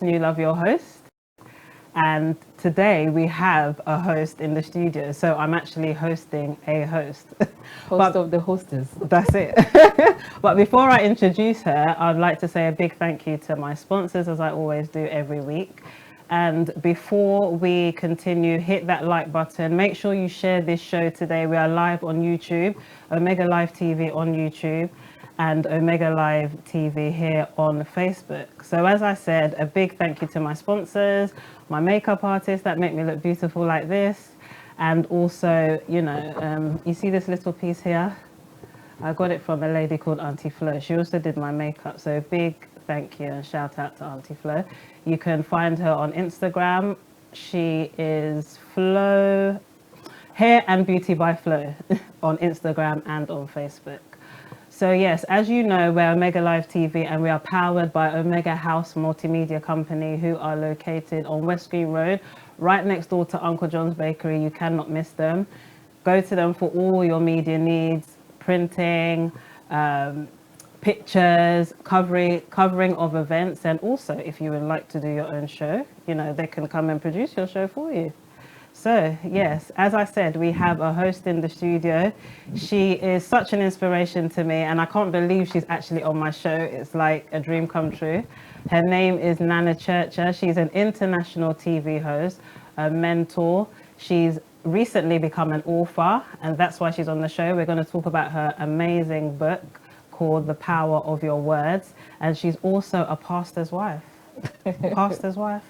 You Love Your Host. And today we have a host in the studio. So I'm actually hosting a host. Host of the hostess. That's it. But before I introduce her, I'd like to say a big thank you to my sponsors, as I always do every week. And before we continue, hit that like button. Make sure you share this show today. We are live on YouTube, Omega Live TV on YouTube, and Omega Live TV here on Facebook. So as I said, a big thank you to my sponsors, my makeup artists that make me look beautiful like this. And also, you see this little piece here? I got it from a lady called Auntie Flo. She also did my makeup. So big thank you and shout out to Auntie Flo. You can find her on Instagram. She is Flo Hair and Beauty by Flo on Instagram and on Facebook. So yes, as you know, we're Omega Live TV and we are powered by Omega House Multimedia Company, who are located on West Green Road, right next door to Uncle John's Bakery. You cannot miss them. Go to them for all your media needs, printing, pictures, covering of events, and also if you would like to do your own show, they can come and produce your show for you. So yes, as I said, we have a host in the studio. She is such an inspiration to me and I can't believe she's actually on my show. It's like a dream come true. Her name is Nana Churcher. She's an international TV host, a mentor. She's recently become an author and that's why she's on the show. We're going to talk about her amazing book called The Power of Your Words, and she's also a pastor's wife. Pastor's wife.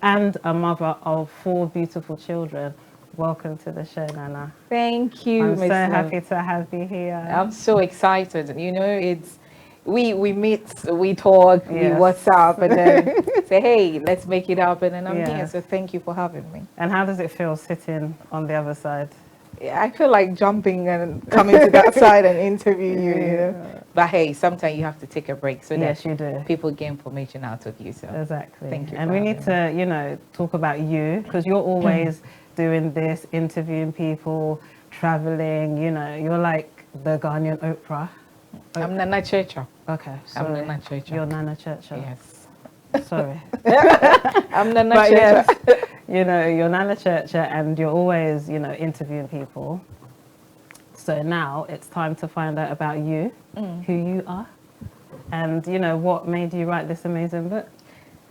And a mother of 4 beautiful children. Welcome to the show, Nana. Thank you. I'm so happy to have you here. I'm so excited. It's we meet, we talk, Yes. we WhatsApp, and then say, hey, let's make it happen. And I'm here. So thank you for having me. And how does it feel sitting on the other side? I feel like jumping and coming to that side and interviewing you. But hey, sometimes you have to take a break so Yes, that you do. people get information out of you. So Exactly. thank you. And for we need having me. to, talk about you because you're always doing this, interviewing people, traveling. You're like the Ghanaian Oprah. I'm Nana Churcher. Okay, I'm sorry. Nana Churcher. You're Nana Churcher. Yes. Sorry. I'm Nana But Churcher. yes, you're Nana Churcher and you're always, interviewing people. So now it's time to find out about you, who you are, and what made you write this amazing book.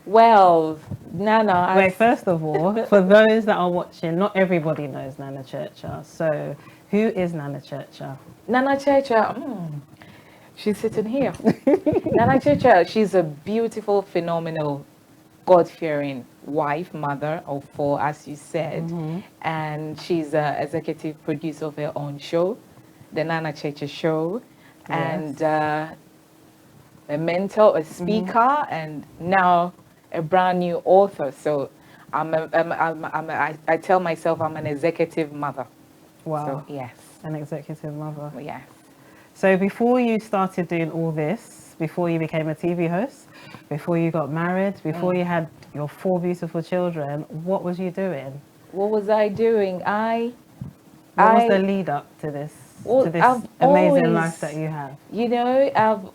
Well, Nana. Wait, first of all, for those that are watching, not everybody knows Nana Churcher. So who is Nana Churcher? Nana Churcher, she's sitting here. Nana Churcher, she's a beautiful, phenomenal, God-fearing wife, mother of 4, as you said. And she's an executive producer of her own show, the Nana Churcher Show. Yes. And a mentor, a speaker, and now a brand new author. So I tell myself I'm an executive mother. Wow, So, yes. an executive mother. Yes. So before you started doing all this, before you became a TV host, before you got married, before you had your 4 beautiful children, what was you doing? What was I doing? What was the lead up to this? Well, to this I've amazing always- life that you have?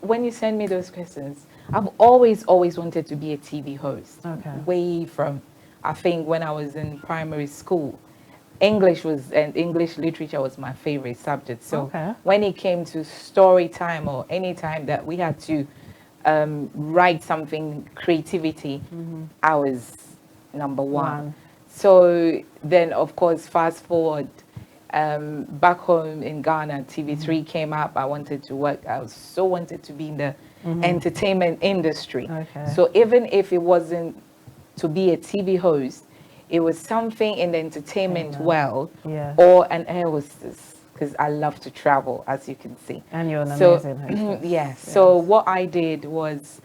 When you send me those questions, I've always wanted to be a TV host. Okay. Way from, I think when I was in primary school, English literature was my favorite subject. So Okay. when it came to story time or any time that we had to write something, creativity, I was number one. So then, of course, fast forward, back home in Ghana, TV3 came up. I wanted to work. I so wanted to be in the entertainment industry. Okay. So even if it wasn't to be a TV host, it was something in the entertainment world Yeah. or an air hostess, because I love to travel, as you can see. And you're an So amazing hostess. yes. So what I did was,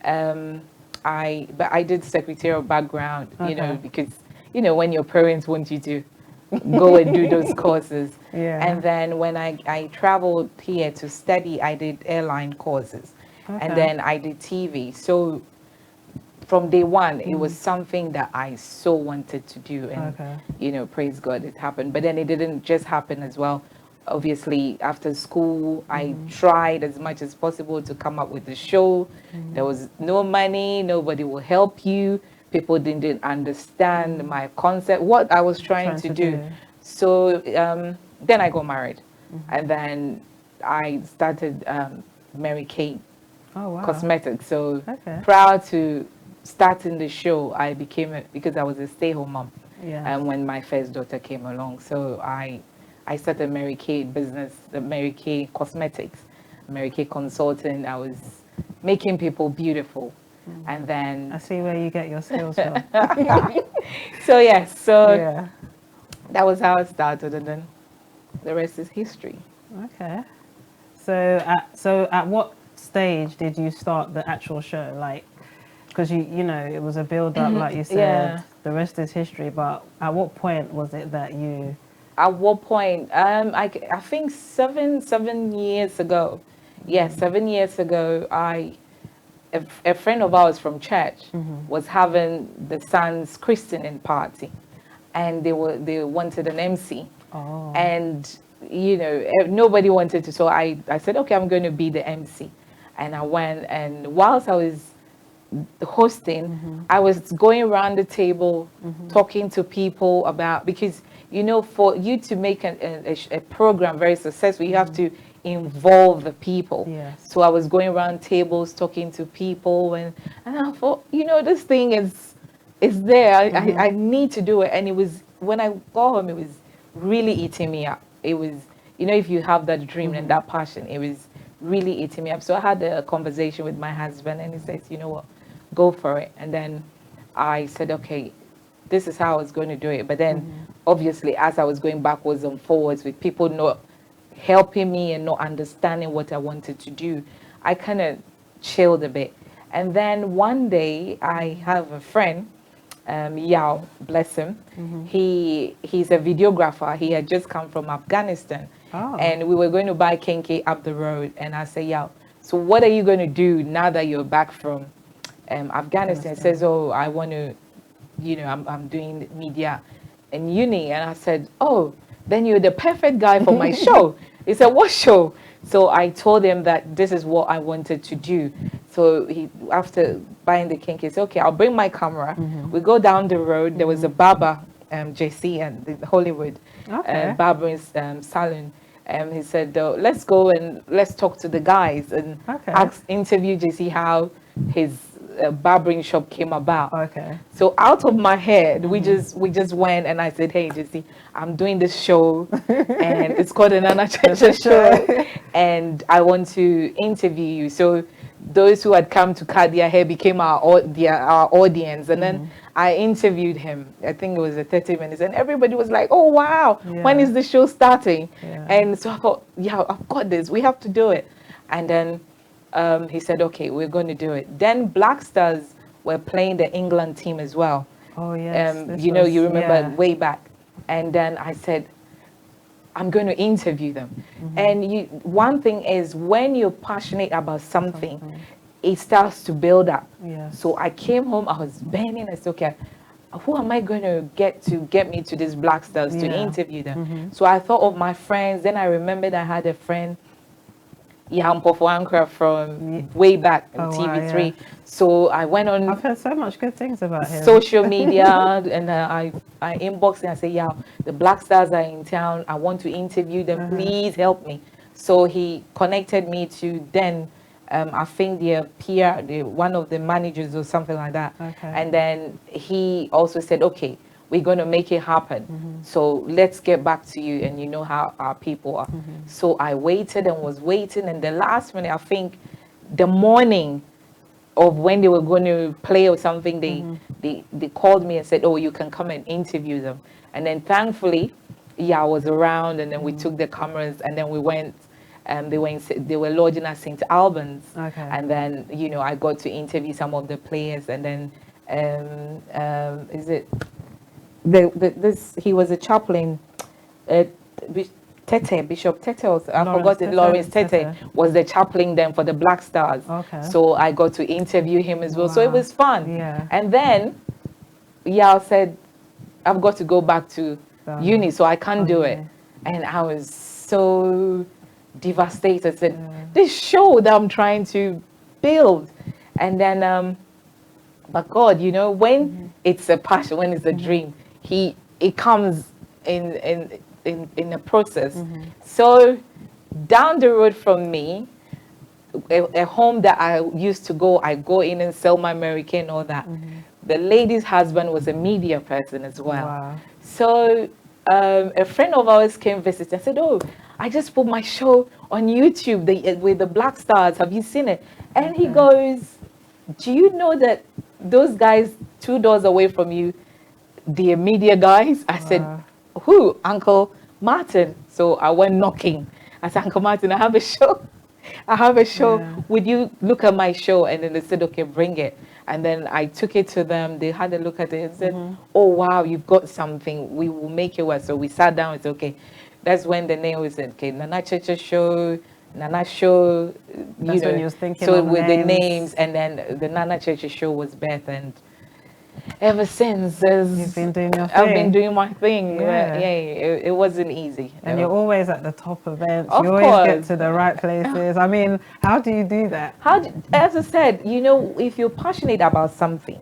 I did secretarial background, Okay. because when your parents want you to go and do those courses. Yeah. And then when I traveled here to study, I did airline courses, Okay. and then I did TV. So from day one, it was something that I so wanted to do, and Okay. praise God, it happened. But then it didn't just happen as well. obviously after school I tried as much as possible to come up with the show. There was no money, nobody will help you, people didn't understand my concept, what I was trying to do. So then I got married, and then I started Mary Kay Oh, wow. Cosmetics. So Okay. prior to starting the show, I became because I was a stay-home mom, Yeah. and when my first daughter came along, so I started Mary Kay business, the Mary Kay Cosmetics, Mary Kay Consulting. I was making people beautiful, and I then see where you get your skills from. so yes, so Yeah. that was how it started, and then the rest is history. Okay. So at what stage did you start the actual show? Like, because you know it was a build up, like you said. Yeah. The rest is history. But at what point was it that you? At what point? I think seven years ago. Yeah, 7 years ago, a friend of ours from church was having the son's christening party, and they wanted an MC, Oh. and nobody wanted to. So I said, okay, I'm going to be the MC, and I went, and whilst I was hosting, I was going around the table talking to people about, because for you to make a program very successful, you have to involve the people. Yes. So I was going around tables talking to people, and I thought, this thing is there. I need to do it. And it was, when I got home, it was really eating me up. It was, if you have that dream and that passion, it was really eating me up. So I had a conversation with my husband, and he says, you know what, go for it. And then I said, okay, this is how I was going to do it. But then obviously, as I was going backwards and forwards with people not helping me and not understanding what I wanted to do, I kind of chilled a bit. And then one day I have a friend, Yao, bless him. He's a videographer. He had just come from Afghanistan. Oh. And we were going to buy Kenke up the road. And I said, Yao, so what are you going to do now that you're back from Afghanistan? He says, oh, I want to, I'm doing media in uni. And I said, oh, then you're the perfect guy for my show. He said, what show? So I told him that this is what I wanted to do. So he, after buying the Kenke, he said, okay, I'll bring my camera. We go down the road. There was a barber, JC, and the Hollywood barbering salon. He said, let's go and let's talk to the guys and interview JC how his barbering shop came about. Okay. So out of my head, we just went, and I said, hey, JC, I'm doing this show, and it's called an Nana Cheche show, and I want to interview you. So those who had come to cut their hair became our audience, and then I interviewed him. I think it was a 30 minutes, and everybody was like, oh wow, when is the show starting? And so I thought, yeah, I've got this, we have to do it. And then he said, okay, we're going to do it. Then Black Stars were playing the England team as well. Oh yes. You remember way back. And then I said, I'm going to interview them. And one thing is, when you're passionate about something, it starts to build up. So I came home, I was burning. I said, okay, who am I going to get me to these Black Stars to interview them? So I thought of my friends. Then I remembered I had a friend, Yampofo Ankra, from way back in TV3. So I went on. I've heard so much good things about him. Social media, and I inboxed and I said, yeah, the Black Stars are in town. I want to interview them. Please help me. So he connected me to then, I think their PR, one of the managers or something like that. And then he also said, okay, we're going to make it happen. So let's get back to you, and you know how our people are. So I waited and was waiting, and the last minute, I think the morning of when they were going to play or something, they called me and said, oh, you can come and interview them. And then thankfully, I was around, and then we took the cameras, and then we went. They were lodging at St. Albans. And then, I got to interview some of the players, and then he was a chaplain, Bishop Tete, I forgot it, Lawrence Tete was the chaplain then for the Black Stars. So I got to interview him as well. So it was fun. And then Yao said, I've got to go back to uni, so I can't do it. And I was so devastated. I said, this show that I'm trying to build. And then, but God, you know, when it's a passion, when it's a dream, it comes in a process. So down the road from me, a home that I used to go, I go in and sell my American and all that. The lady's husband was a media person as well. Wow. So a friend of ours came visit and said, oh, I just put my show on YouTube with the Black Stars. Have you seen it? And he goes, do you know that those guys 2 doors away from you, the media guys? I said, who? Uncle Martin. So I went knocking. I said, Uncle Martin, I have a show. I have a show. Yeah. Would you look at my show? And then they said, okay, bring it. And then I took it to them. They had a look at it and said, oh, wow, you've got something. We will make it work. So we sat down and said, okay. That's when the name was said, okay, Nana Cheche Show, Nana Show. That's when you was thinking so of with names. the names, and then the Nana Cheche Show was birthed. And ever since, You've been doing your thing. I've been doing my thing. Yeah. It wasn't easy. And you're always at the top events. Of You always get course. to the right places. I mean, how do you do that? As I said, you know, if you're passionate about something,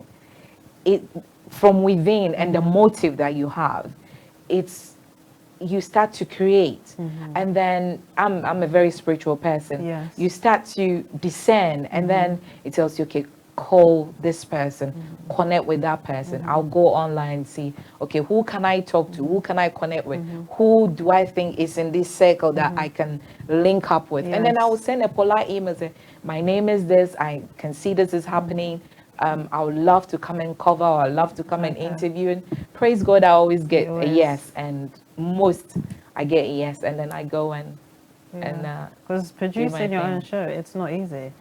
it from within and the motive that you have, you start to create. And then I'm a very spiritual person. Yes. You start to discern, and then it tells you, okay, call this person, connect with that person. I'll go online and see, okay, who can I talk to? Who can I connect with? Who do I think is in this circle that I can link up with? And then I will send a polite email, say, my name is this, I can see this is happening. I would love to come and cover, or I'd love to come and interview. And praise God, I always get a yes, and most I get a yes, and then I go and Because producing your own show, it's not easy.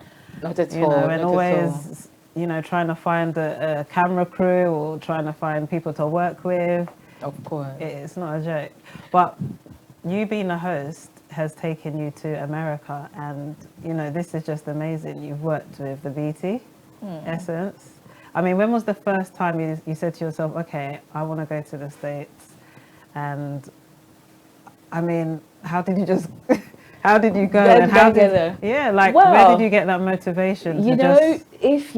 not at You all. know, and not at all. always, you know, trying to find a camera crew or trying to find people to work with. Of course. It's not a joke. But you being a host has taken you to America, and, you know, this is just amazing. You've worked with the BT, Essence. I mean, when was the first time you said to yourself, okay, I want to go to the States? And, I mean, how did you just... How did you go? And how did, where Well, did you get that motivation? You to know, just, if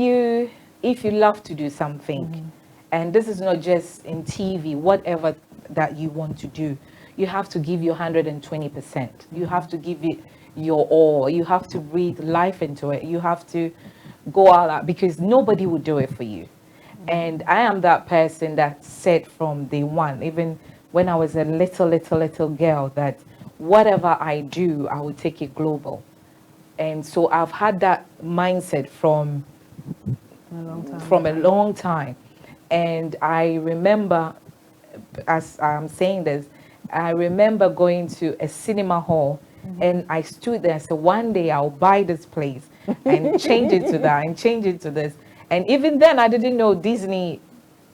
you love to do something, and this is not just in TV, whatever that you want to do, you have to give your 120%. You have to give it your all. You have to breathe life into it. You have to go all out, because nobody will do it for you. And I am that person that said from day one, even when I was a little girl, that whatever I do, I will take it global. And so I've had that mindset from a long time. And I remember, as I'm saying this, I remember going to a cinema hall, and I stood there and said, one day I'll buy this place and change it to that and change it to this. And even then, I didn't know Disney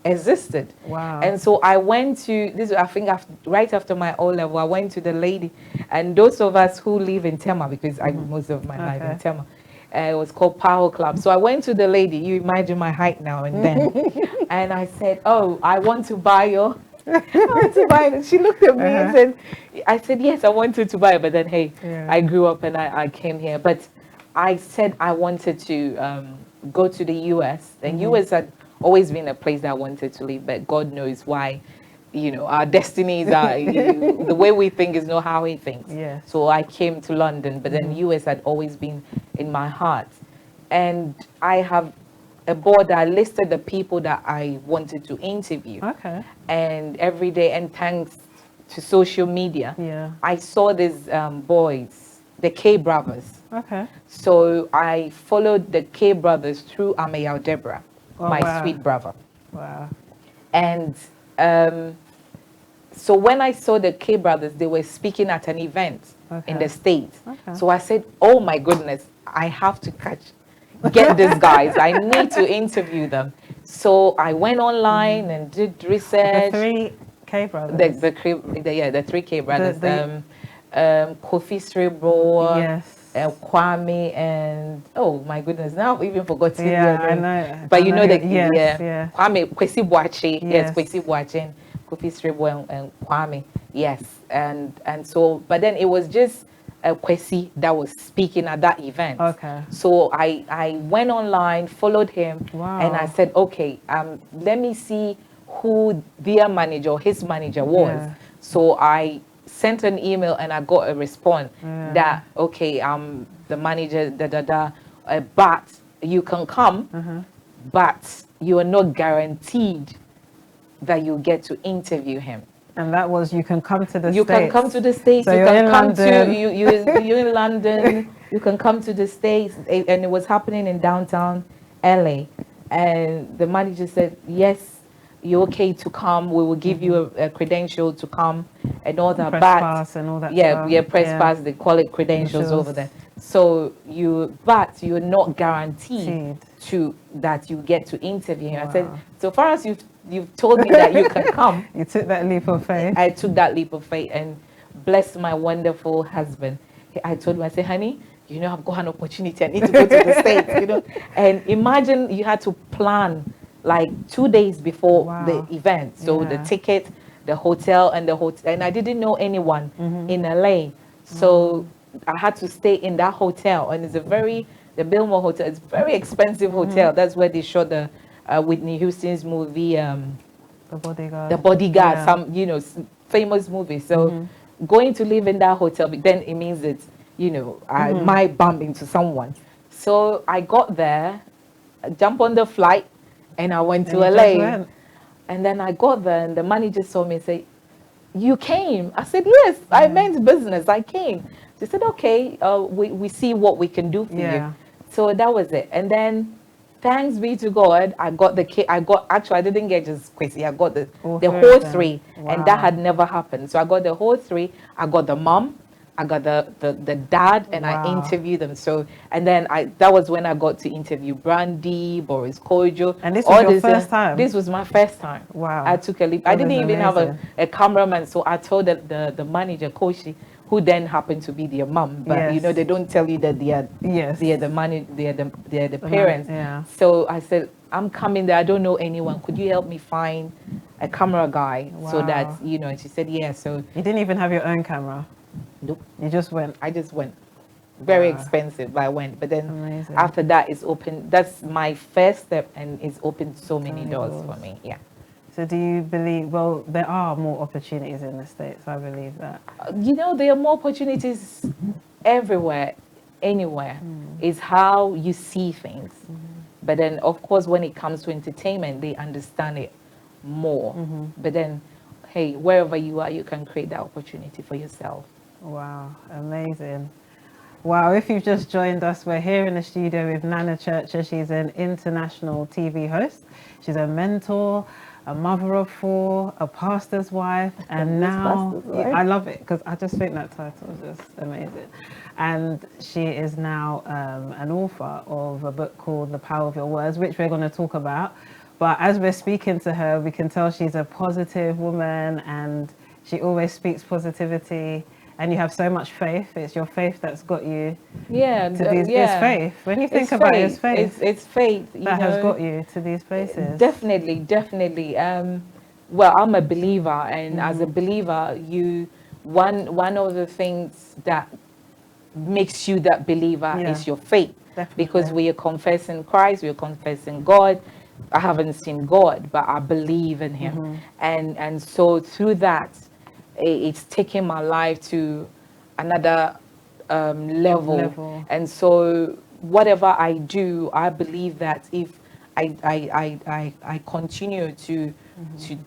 existed. Wow. And so I went to this, I think right after my O level, I went to the lady, and those of us who live in Tema, because I most of my life in Tema, it was called Power Club. So I went to the lady, you imagine my height now and then, and I said, oh, I want to buy your, I want to buy it. She looked at me and said, I said, yes, I wanted to buy it, but then, hey, I grew up and I came here. But I said I wanted to go to the US, and US had always been a place that I wanted to live, but God knows why, you know, our destinies are, the way we think is not how he thinks. Yeah. So I came to London, but then US had always been in my heart. And I have a board that I listed the people that I wanted to interview. Okay. And every day, and thanks to social media, I saw these boys, the K brothers. Okay. So I followed the K brothers through Amayal Deborah, my sweet brother. Wow. And so when I saw the K brothers, they were speaking at an event in the States. Okay. So I said, oh my goodness, I have to get these guys. I need to interview them. So I went online and did research. The three K brothers. The three K brothers. Kofi Srebro. Yes. Kwame and oh my goodness, now I've even forgotten. I know. But you know that Kwame Kwesi Boache, Yes. Kwesi Boache, Kofi Srebro and Kwame. Yes, and so, but then it was just Kwesi that was speaking at that event. Okay. So I went online, followed him, and I Wow. said, okay, let me see who their manager, his manager was. Yeah. So I sent an email and I got a response Yeah. that, okay, the manager, but you can come, but you are not guaranteed that you get to interview him. And that was, you can come to the You can States. come to the States. So you you're can in come London. to you're in London. You can come to the States, and it was happening in downtown LA. And the manager said, "Yes, you're okay to come. We will give you a credential to come and all that." Press But pass and all that yeah, stuff. yeah, press Yeah. pass. They call it credentials over there. So but you're not guaranteed to that you get to interview him. I said, Wow. so far as you've told me that you can come. You took that leap of faith. I took that leap of faith and blessed my wonderful husband. I told him, I said, honey, you know, I've got an opportunity. I need to go to the States, you know. And imagine you had to plan like 2 days before Wow. the event. So the Yeah. ticket, the hotel, and I didn't know anyone in LA. So I had to stay in that hotel. And it's the Biltmore Hotel, it's a very expensive hotel. That's where they shot the Whitney Houston's movie, The Bodyguard. The Bodyguard, Yeah. some, you know, famous movie. So going to live in that hotel, but then it means that, you know, I might bump into someone. So I got there, I jumped on the flight, and I went to And you LA. just went. And then I got there, and the manager saw me and said, "You came?" I said, "Yes, I meant business. I came." She said, "Okay, we see what we can do for Yeah. you." So that was it. And then, thanks be to God, I got the kid. Actually, I didn't get just Kwesi. I got the All the three whole of them. three, and Wow. that had never happened. So I got the whole three. I got the mom, I got the dad, and I Wow. interviewed them. So, and then that was when I got to interview Brandy, Boris Kojo. And this was your these, first time? This was my first time. Wow. I took a leap. I That didn't is even have amazing. a cameraman, so I told the manager, Koshi, who then happened to be their mom. But you know, Yes. they don't tell you that Yes. they are the money, they are the parents. Yeah. So I said, I'm coming there. I don't know anyone. Could you help me find a camera guy so that, Wow. you know? And she said, yeah. So You didn't even have your own camera. nope, You just went. I just went. Very Wow. expensive, but I went. But then Amazing. after that, it's open. That's my first step, and it's opened so many many doors doors. for me. Yeah. So do you believe, well, there are more opportunities in the States, I believe that. You know, there are more opportunities everywhere, anywhere. Is how you see things. But then, of course, when it comes to entertainment, they understand it more. But then, hey, wherever you are, you can create that opportunity for yourself. Wow, amazing. Wow, if you've just joined us, we're here in the studio with Nana Churcher. She's an international TV host. She's a mentor, a mother of four, a pastor's wife, and now, pastor's wife. I love it because I just think that title is just amazing. And she is now an author of a book called The Power of Your Words, which we're going to talk about. But as we're speaking to her, we can tell she's a positive woman and she always speaks positivity. And you have so much faith. It's your faith that's got you Yeah, to these. It's faith. When you think about it, it's faith It's faith you that has know. got you to these places. Definitely, definitely. Well, I'm a believer, and as a believer, one of the things that makes you that believer Yeah. is your faith. Definitely. Because we are confessing Christ, we are confessing God. I haven't seen God, but I believe in Him, and so through that, it's taken my life to another level. And so whatever I do, I believe that if I continue to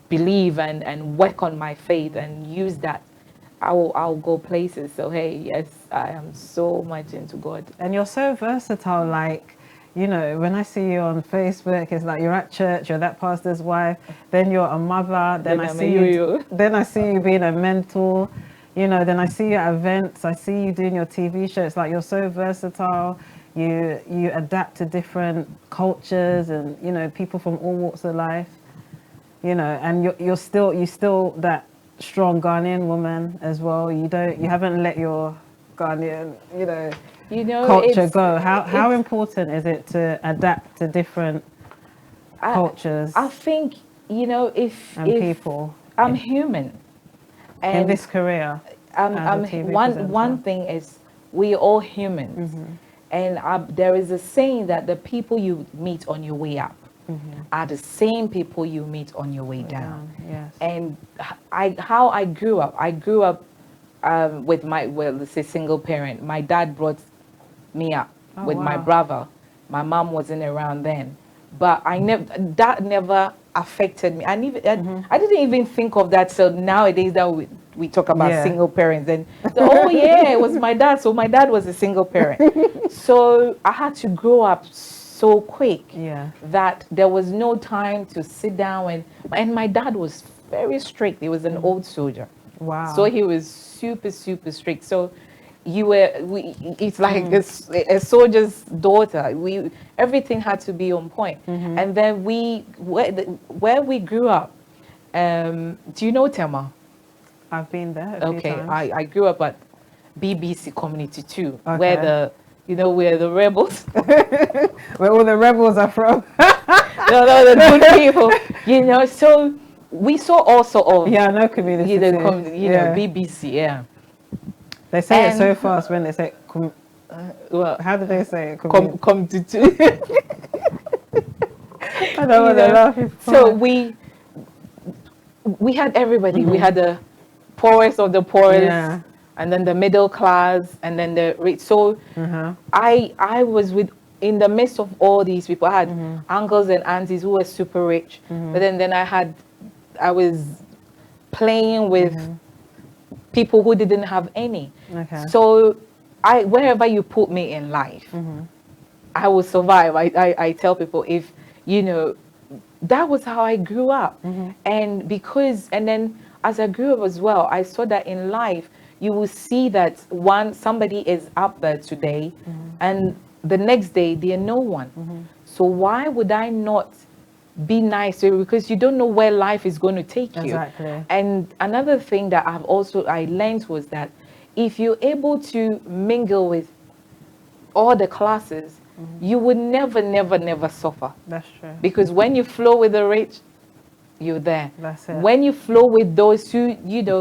believe and work on my faith and use that, I'll go places. So hey, yes, I am so much into God. And you're so versatile. Like, you know, when I see you on Facebook, it's like you're at church, you're that pastor's wife, then you're a mother, then I I'm a see you, yo-yo. then I see you being a mentor, you know, then I see you at events, I see you doing your TV show. It's like you're so versatile. You adapt to different cultures and, you know, people from all walks of life, you know, and you're still that strong Ghanaian woman as well. You haven't let your Ghanaian, culture it's- go. How it's- important is it to adapt to different cultures I think, if and if people? I'm human, in this career? as a TV one presenter? thing is we're all humans, and there is a saying that the people you meet on your way up are the same people you meet on your way down. Yes. And how I grew up with let's say single parent. My dad brought me up with my wow. brother. My mom wasn't around then, but that never affected me. I didn't even think of that. So nowadays that we talk about Yeah. single parents, and so, oh yeah, it was my dad. So my dad was a single parent. So I had to grow up so quick Yeah. that there was no time to sit down, and my dad was very strict. He was an old soldier. Wow. So he was super strict. So it's like a soldier's daughter. Everything had to be on point. And then where we grew up, do you know Tema? I've been there a few Okay, times. I grew up at BBC Community 2, Okay. where the rebels, Where all the rebels are from. the good people, so we saw all sort of, Yeah, I know community. too. Yeah. BBC, yeah. They say it And- so fast when they say, Well, how do they say it? come to two. I know what they're laughing for. So we had everybody. We had the poorest of the poorest, Yeah. and then the middle class, and then the rich. So I was in the midst of all these people. I had uncles and aunties who were super rich, but then I was playing with people who didn't have any. Okay. So wherever you put me in life, I will survive. I tell people, if that was how I grew up. And then as I grew up as well, I saw that in life you will see that somebody is up there today, and the next day they are no one. So why would I not be nice to you? Because you don't know where life is going to take you. Exactly. And another thing that I learned was that if you're able to mingle with all the classes, you would never suffer. That's true. Because when you flow with the rich, you're there. That's it. When you flow with those who,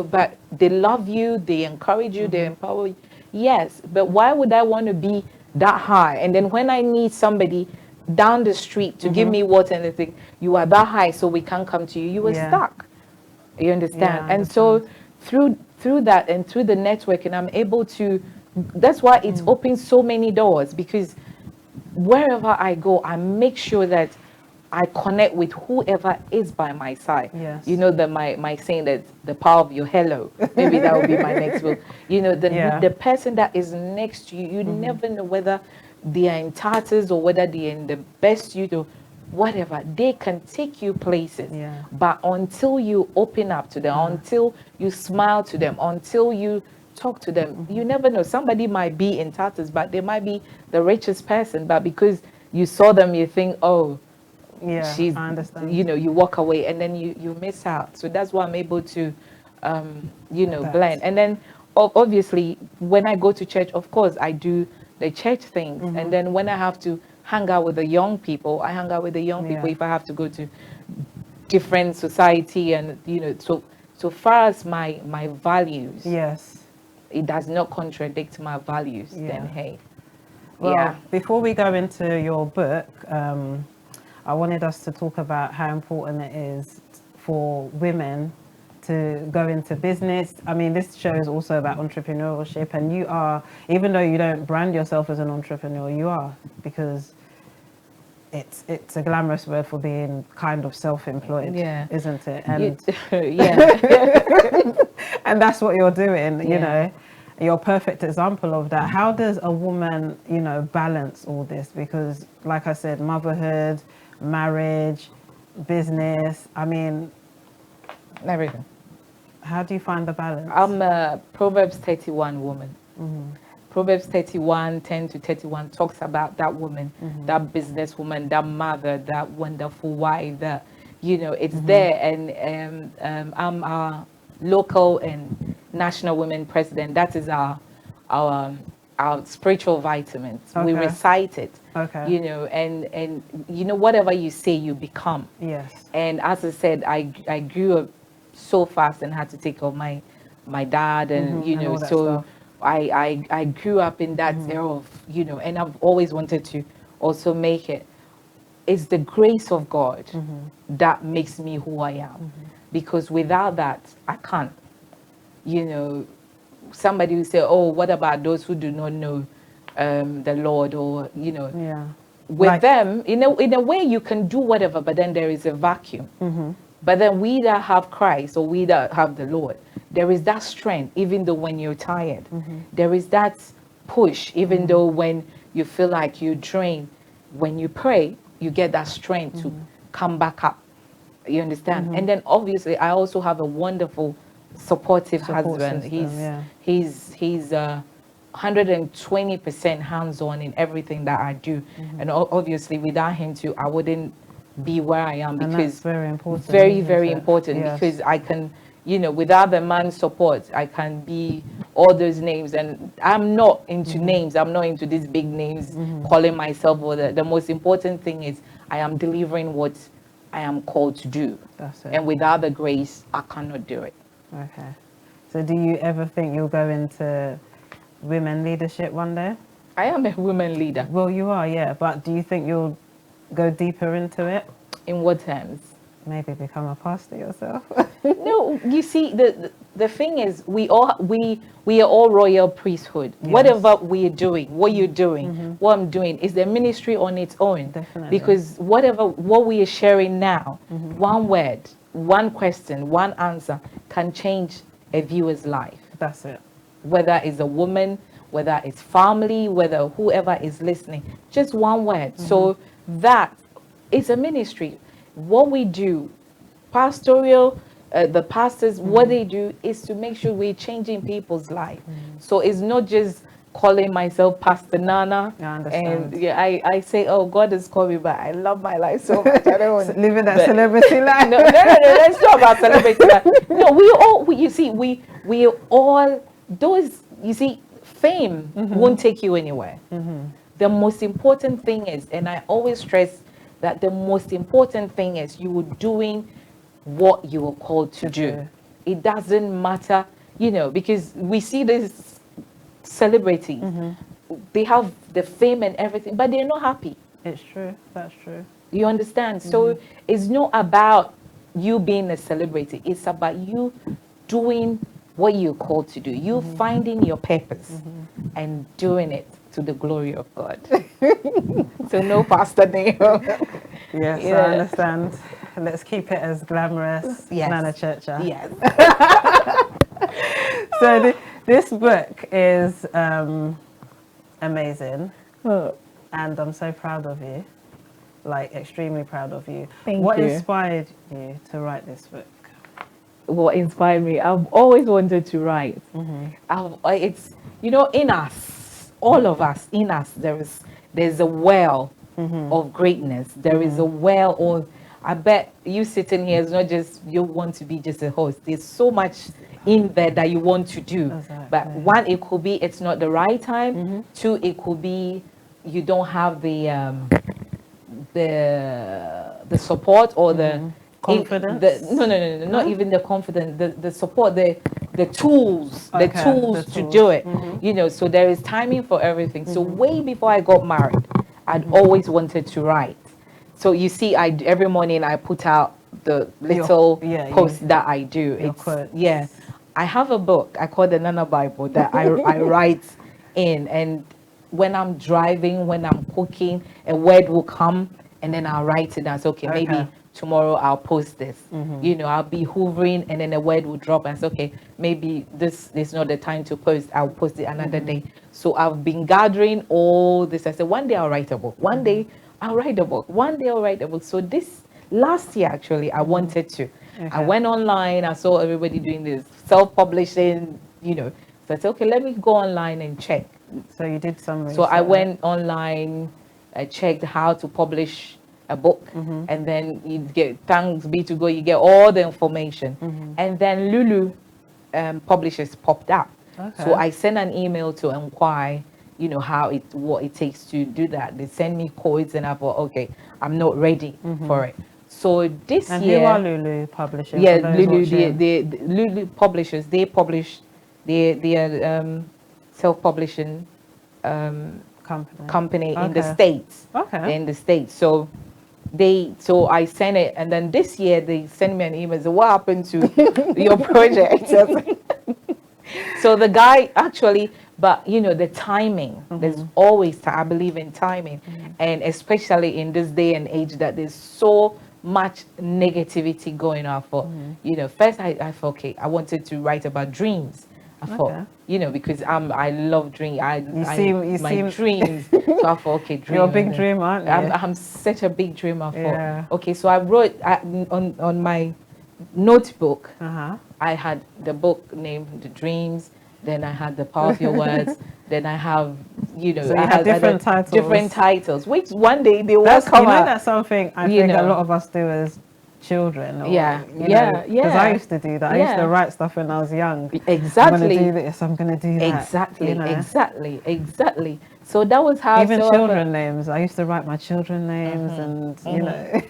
but they love you, they encourage you, they empower you. Yes, but why would I want to be that high? And then when I need somebody down the street to give me water and they think, you are that high, so we can't come to you. You were Yeah. stuck. You understand? Yeah, I And so through that and through the networking, I'm able to, that's why it's opened so many doors, because wherever I go, I make sure that I connect with whoever is by my side. Yes. You know, my saying that the power of your hello. Maybe that will be my next book. The person that is next to you, you never know whether they are in tatters or whether they are in the best whatever. They can take you places. Yeah. But until you open up to them, until you smile to them, until you talk to them, you never know. Somebody might be in tatters, but they might be the richest person. But because you saw them, you think, oh, Yeah, she's, I understand. you walk away and then you miss out. So that's why I'm able to, blend. And then obviously when I go to church, of course I do the church things. And then when I have to hang out with the young people, I hang out with the young people. Yeah. If I have to go to different society and, so far as my values, Yes. it does not contradict my values, Yeah. then hey. Well, before we go into your book, I wanted us to talk about how important it is for women to go into business. I mean, this show is also about entrepreneurship, and you are, even though you don't brand yourself as an entrepreneur, you are, because it's a glamorous word for being kind of self-employed, Yeah. isn't it? And Yeah. and that's what you're doing, you Yeah. know. You're a perfect example of that. How does a woman, balance all this? Because like I said, motherhood, marriage, business, I mean, Everything. how do you find the balance? I'm a Proverbs 31 woman. Proverbs 31, 10 to 31 talks about that woman, that businesswoman, that mother, that wonderful wife, that, it's there. And I'm our local and national women president. That is our spiritual vitamins. We Okay. recite it, Okay. and whatever you say, you become. Yes. And as I said, I grew up so fast and had to take off my dad, and you and know, all that so stuff. I grew up in that era of, you know, and I've always wanted to also make it. It's the grace of God that makes me who I am, because without that, I can't. You know, somebody will say, "Oh, what about those who do not know the Lord?" Or you know, Yeah. with Like- them, in a way, you can do whatever, but then there is a vacuum. But then we that have Christ, or we that have the Lord, there is that strength, even though when you're tired, there is that push, even though when you feel like you're drained, when you pray, you get that strength to come back up. You understand? And then obviously, I also have a wonderful, supportive Support husband. system, yeah. He's 120% hands-on in everything that I do, and obviously without him too, I wouldn't be where I am, And because that's very important. very isn't very it? important, Yes. because I can, you know, without the man's support, I can be all those names, and I'm not into names. I'm not into these big names, calling myself. Or the most important thing is I am delivering what I am called to do, That's it. and without the grace, I cannot do it. Okay. So do you ever think you'll go into women leadership one day? I am a women leader. Well, you are, yeah. But do you think you'll go deeper into it? In what terms? Maybe become a pastor yourself? No, you see, the thing is, we are all royal priesthood. Yes. Whatever we are doing, what you're doing, what I'm doing, is the ministry on its own. Definitely. Because what we are sharing now, one word, one question, one answer can change a viewer's life. That's it. Whether it's a woman, whether it's family, whether whoever is listening, just one word. So that is a ministry. What we do, pastoral, the pastors, what they do is to make sure we're changing people's life. So it's not just calling myself Pastor Nana. I understand. And yeah, I say, oh, God has called me, but I love my life so much. I don't want Living that but- celebrity life. no, it's not about celebrating that. No, you see, we all, those, you see, fame won't take you anywhere. The most important thing is, and I always stress that the most important thing is you are doing what you are called to do. It doesn't matter, you know, because we see these celebrities, they have the fame and everything, but they're not happy. It's true. That's true. You understand? So it's not about you being a celebrity. It's about you doing what you're called to do. You finding your purpose and doing it to the glory of God. So no pastor name. Yes, Yeah. I understand. Let's keep it as glamorous. Yes. Nana Churcher. Yes. So this book is amazing, and I'm so proud of you. Like, extremely proud of you. Thank What you. inspired you to write this book? What inspired me? I've always wanted to write. It's, you know, in us, all of us, in us, there's a well of greatness. There is a well of, I bet you sitting here is not just you want to be just a host. There's so much in there that you want to do. Exactly. But one, it could be it's not the right time. Two, it could be you don't have the support or the Confidence? no, not even the confidence, the support, the tools, Okay, the tools the to tools. do it. You know, so there is timing for everything. So way before I got married, I'd always wanted to write. So you see, every morning I put out the little posts that I do. Your quotes. Yeah, I have a book I call the Nana Bible that I write in, and when I'm driving, when I'm cooking, a word will come, and then I'll write it down. So maybe tomorrow I'll post this. You know, I'll be hoovering, and then a word will drop, and say, okay, maybe this is not the time to post. I'll post it another day. So I've been gathering all this. I said, one day I'll write a book. One day I'll write a book. One day I'll write a book. So this last year, actually, I wanted to. I went online. I saw everybody doing this self-publishing. You know, so I said, okay, let me go online and check. So you did some research. So I went online, I checked how to publish a book, and then you get, thanks be to God, you get all the information. And then Lulu Publishers popped up. So I sent an email to inquire, you know, what it takes to do that. They send me codes, and I thought, okay, I'm not ready for it. So this And year, who are Lulu Publishing? yeah, For those Lulu, watching? the Lulu publishers, they publish their self-publishing company in the Okay. States. Okay. They're in the States. So so I sent it, and then this year they sent me an email. So what happened to your project? So the guy actually, but you know, the timing, there's always time. I believe in timing. And especially in this day and age that there's so much negativity going on for, you know, first I thought, okay, I wanted to write about dreams. I thought, Okay. you know, because I love dreams. You my seem dreams. So I thought, okay, dream. you're a big dreamer, aren't you? I'm such a big dreamer. I thought, Yeah. okay, so I wrote on my notebook. Uh-huh. I had the book named The Dreams, then I had The Power of Your Words, then I have, you know, So you I had different titles. Different titles, which one day they will That's, come you know, out. that's something I you think a know. lot of us do as children. Or, Yeah, you yeah, know, yeah. Because I used to do that. I used to Yeah. write stuff when I was young. I'm Exactly. going to do this. I'm going to do that. Exactly, you know. exactly. So that was how. Even so children names. I used to write my children names, and you know.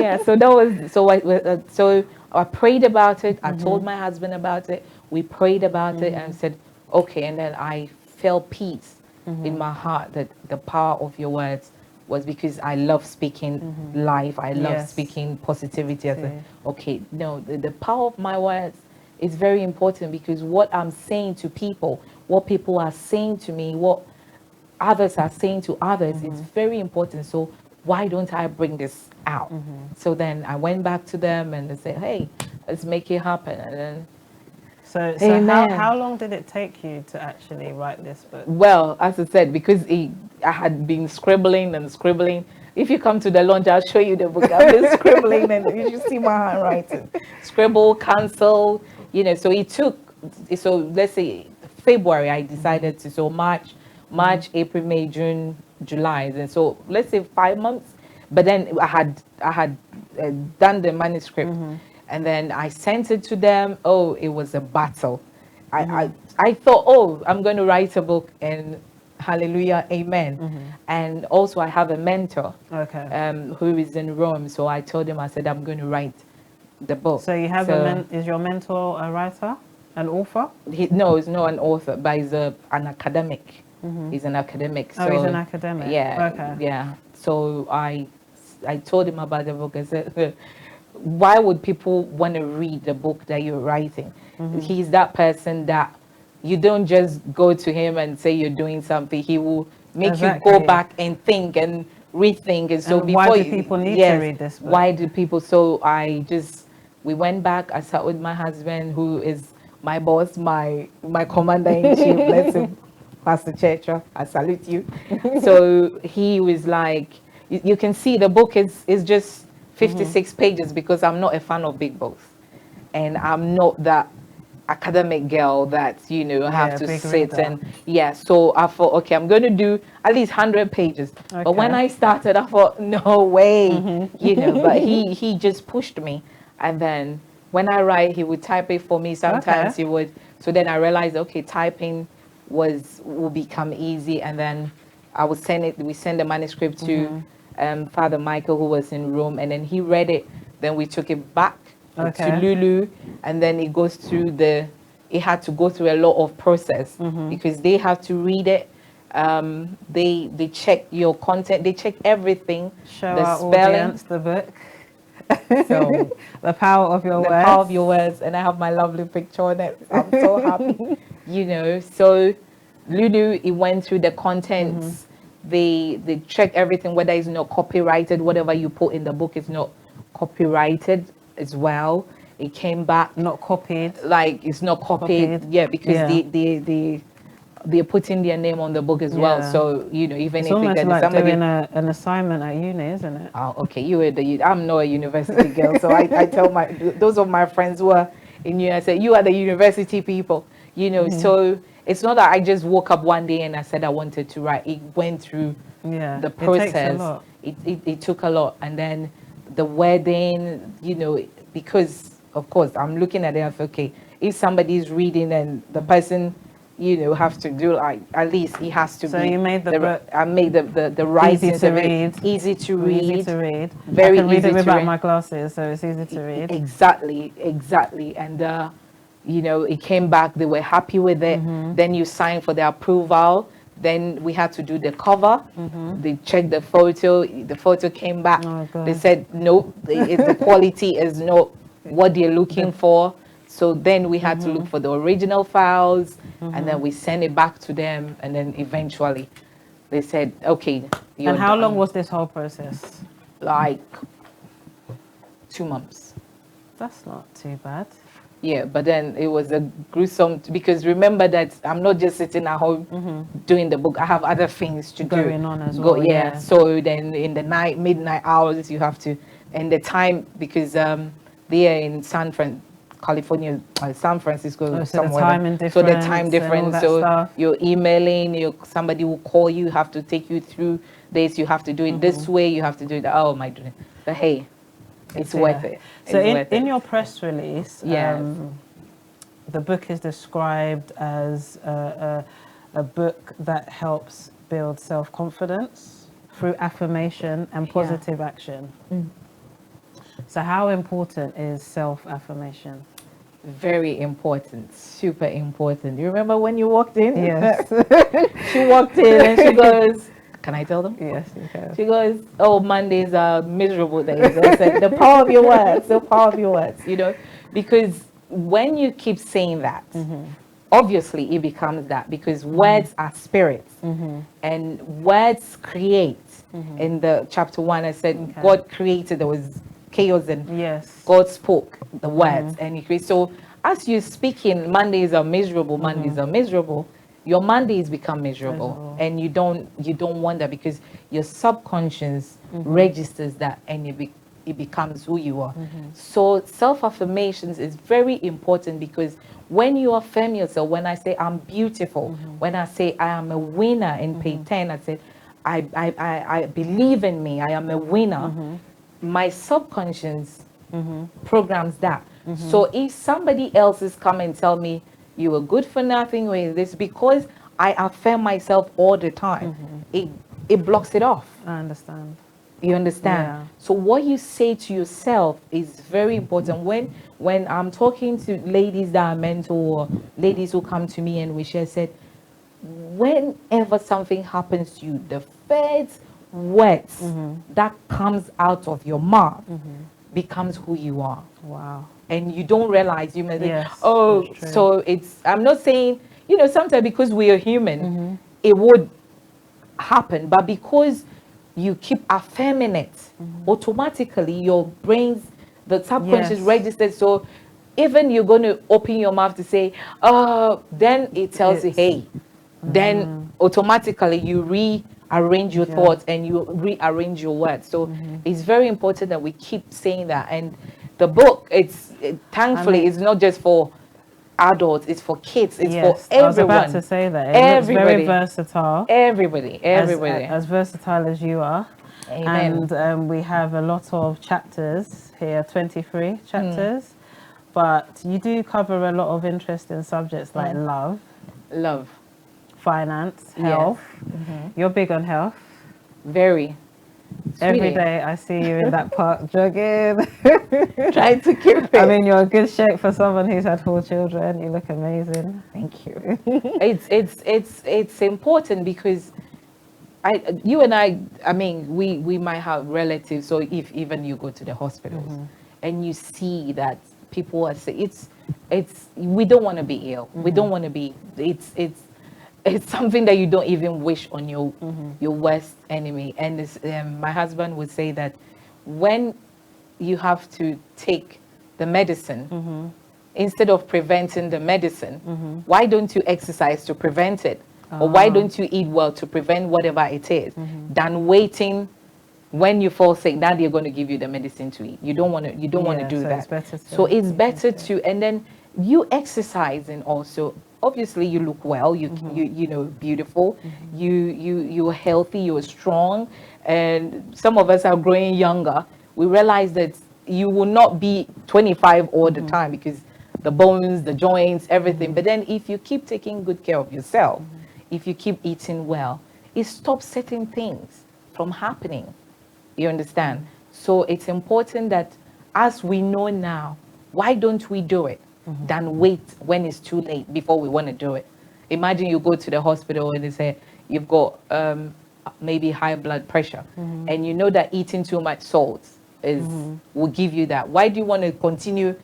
yeah, so that was so I prayed about it. I told my husband about it. We prayed about it and said, okay. And then I felt peace in my heart that the power of your words was because I love speaking life. I love Yes. speaking positivity. I said, Yeah. okay, no, the power of my words is very important because what I'm saying to people, what people are saying to me, what others are saying to others, it's very important. So why don't I bring this out? So then I went back to them and they said, hey, let's make it happen. And then, So Amen. how long did it take you to actually write this book? well, as I said, because I had been scribbling and scribbling. If you come to the launch, I'll show you the book. I've been scribbling and you should see my handwriting. Scribble, cancel, you know, so it took, so let's say February, I decided to, so March, April, May, June, July. And so let's say 5 months. But then I had done the manuscript and then I sent it to them. Oh, it was a battle. I thought, oh, I'm going to write a book and hallelujah, amen. And also I have a mentor Okay. who is in Rome. So I told him, I said, I'm going to write the book. So you have is your mentor a writer, an author? No, he's not an author, but he's an academic. He's an academic. Oh, he's an academic. Yeah. Okay. Yeah. So I told him about the book. I said, why would people want to read the book that you're writing? He's that person that you don't just go to him and say you're doing something. He will make you go Exactly. back and think and rethink. And so And before why do people need to read this book? Why do people? So we went back. I sat with my husband, who is my boss, my commander in chief. Bless him, Pastor Chetra. I salute you. So he was like, you can see the book is just 56 pages because I'm not a fan of big books, and I'm not that academic girl that have to big sit reader. and so I thought, okay, I'm going to do at least 100 pages. But when Okay. I started, I thought, no way, but he just pushed me. And then when I write, he would type it for me. Sometimes Okay. he would. So then I realized, okay, typing will become easy. And then we send the manuscript to Father Michael, who was in Rome, and then he read it. Then we took it back to Okay. Lulu, and then it goes through it had to go through a lot of process because they have to read it. They check your content, they check everything, Show the our spelling. audience the book. So The power of your the words. power of your words, and I have my lovely picture on it. I'm so happy, So Lulu, it went through the contents. They check everything, whether it's not copyrighted, whatever you put in the book is not copyrighted as well. It came back Not copied. like it's not copied, Copied. because Yeah. they're putting their name on the book as well. Yeah. So even It's if almost it like somebody. doing an assignment at uni, isn't it? Oh, okay. I'm not a university girl, so I tell those of my friends who are in uni, I say, you are the university people, So it's not that I just woke up one day and I said I wanted to write. It went through Yeah. the It takes a process. lot. It took a lot, and then the wedding, because of course I'm looking at it. I feel, okay, if somebody is reading and the person have to do, like, at least it has to So be. you made the book I made the writing easy to read. easy to read. Easy to read. Very I can read easy it to without read. my glasses, so it's easy to read. Exactly. And it came back. They were happy with it. Then you signed for the approval. Then we had to do the cover. They checked the photo. The photo came back. Oh, God. They said no, the quality is not what they're looking for. So then we had to look for the original files, and then we sent it back to them. And then eventually, they said, "Okay." And how long was this whole process? Like 2 months. That's not too bad. Yeah, but then it was a gruesome, because remember that I'm not just sitting at home doing the book. I have other things to do. Going on as well, yeah. So then in the midnight hours, you have to, and the time, because they are in California, San Francisco, so the somewhere. time So the difference time and all difference. that So stuff. you're emailing. Somebody will call you. Have to take you through this. You have to do it this way. You have to do it. Oh my goodness! But hey, it's worth it. So It's worth in it. your press release, Yes. the book is described as a book that helps build self-confidence through affirmation and positive action. So how important is self-affirmation? Very important, super important. You remember when you walked in? Yes. She walked in and she goes, "Can I tell them?" Yes, you can. She goes, "Oh, Mondays are miserable days." I said, "The power of your words, the power of your words." Because when you keep saying that, obviously it becomes that, because words are spirits, and words create. In the chapter 1, I said, God created, there was chaos, and Yes. God spoke the words, and He created. So as you're speaking, Mondays are miserable, Mondays are miserable, your Mondays become miserable. And you don't want that, because your subconscious registers that, and it becomes who you are. So self-affirmations is very important, because when you affirm yourself, when I say I'm beautiful, when I say I am a winner in page 10, I said I believe in me, I am a winner. My subconscious programs that. So if somebody else is coming and tell me you are good for nothing, or this, because I affirm myself all the time, it blocks it off. I understand. You understand? Yeah. So what you say to yourself is very important. When I'm talking to ladies that I mentor, or ladies who come to me and we share, said, whenever something happens to you, the first words that comes out of your mouth becomes who you are. Wow. And you don't realize, you may think, Yes, oh, that's true. so I'm not saying, sometimes because we are human, it would happen, but because you keep affirming it, automatically your brains, the subconscious Yes. registers. So even you're going to open your mouth to say, then it tells you, hey, then automatically you rearrange your thoughts and you rearrange your words. So it's very important that we keep saying that. And the book, thankfully, it's not just for adults, it's for kids, it's for everyone. I was about to say that. It looks very versatile. Everybody. As versatile as you are. Amen. And we have a lot of chapters here, 23 chapters. But you do cover a lot of interesting subjects like Love. finance, health. You're big on health. Very. Every Sweetie. day I see you in that park jogging. Trying to keep it. I mean, you're in good shape for someone who's had 4 children. You look amazing. Thank you. It's important, because you and I mean, we might have relatives. So if even you go to the hospitals and you see that people are sick, we don't want to be ill. We don't want to be. It's something that you don't even wish on your worst enemy. And my husband would say that when you have to take the medicine, instead of preventing the medicine, why don't you exercise to prevent it? Or why don't you eat well to prevent whatever it is, than waiting when you fall sick, now they're going to give you the medicine to eat. You don't want to do so that. it's better It's better to, and then you exercising also. Obviously, you look well. You beautiful. You're healthy. You're strong. And some of us are growing younger. We realize that you will not be 25 all the time, because the bones, the joints, everything. But then if you keep taking good care of yourself, if you keep eating well, it stops certain things from happening. You understand? So it's important that as we know now, why don't we do it than wait when it's too late before we want to do it? Imagine you go to the hospital and they say you've got maybe high blood pressure, and you know that eating too much salt will give you that. Why do you want to continue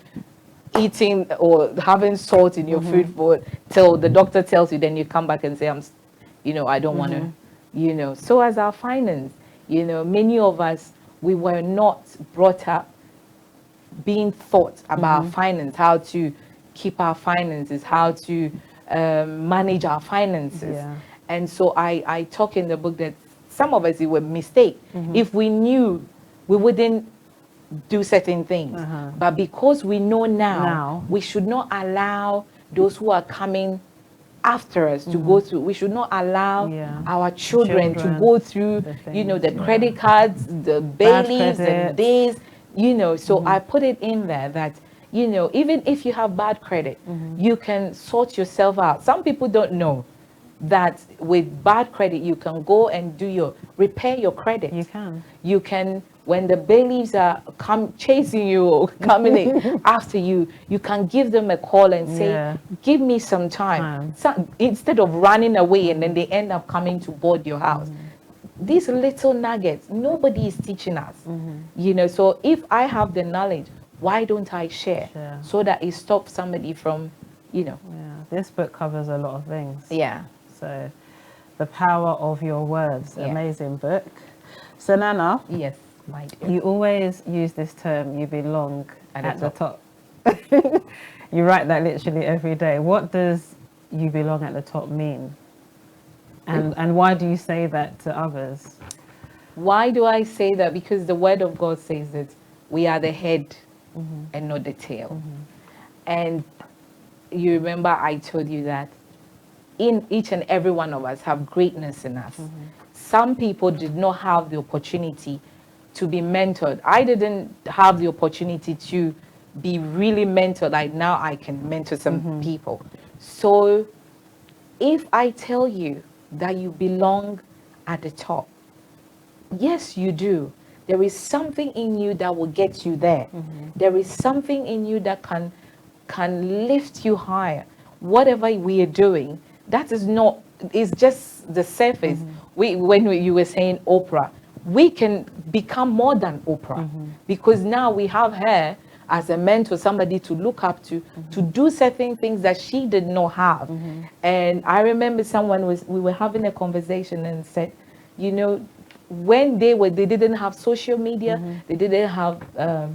eating or having salt in your food for till the doctor tells you? Then you come back and say, I don't want to, So as our finance, many of us, we were not brought up being taught about finance, how to keep our finances, how to manage our finances. Yeah. And so I talk in the book that some of us, it was a mistake. If we knew, we wouldn't do certain things. But because we know now, we should not allow those who are coming after us to go through. We should not allow our children to go through, the credit cards, the bailies and days, So I put it in there that, even if you have bad credit, you can sort yourself out. Some people don't know that with bad credit, you can go and repair your credit. You can, when the bailiffs are chasing you or coming in after you, you can give them a call and say, give me some time. So, instead of running away and then they end up coming to board your house. These little nuggets, nobody is teaching us, so if I have the knowledge, why don't I share so that it stops somebody from, This book covers a lot of things. So the power of your words, amazing book. So Nana. Yes, my dear. You always use this term, you belong at the top. You write that literally every day. What does you belong at the top mean? And why do you say that to others? Why do I say that? Because the word of God says that we are the head and not the tail. And you remember I told you that in each and every one of us have greatness in us. Some people did not have the opportunity to be mentored. I didn't have the opportunity to be really mentored. Like now I can mentor some people. So if I tell you that you belong at the top, yes, you do. There is something in you that will get you there. There is something in you that can lift you higher. Whatever we are doing, that is not, it's just the surface. When you were saying Oprah, we can become more than Oprah because now we have her as a mentor, somebody to look up to do certain things that she did not have. And I remember we were having a conversation and said, when they didn't have social media, they didn't have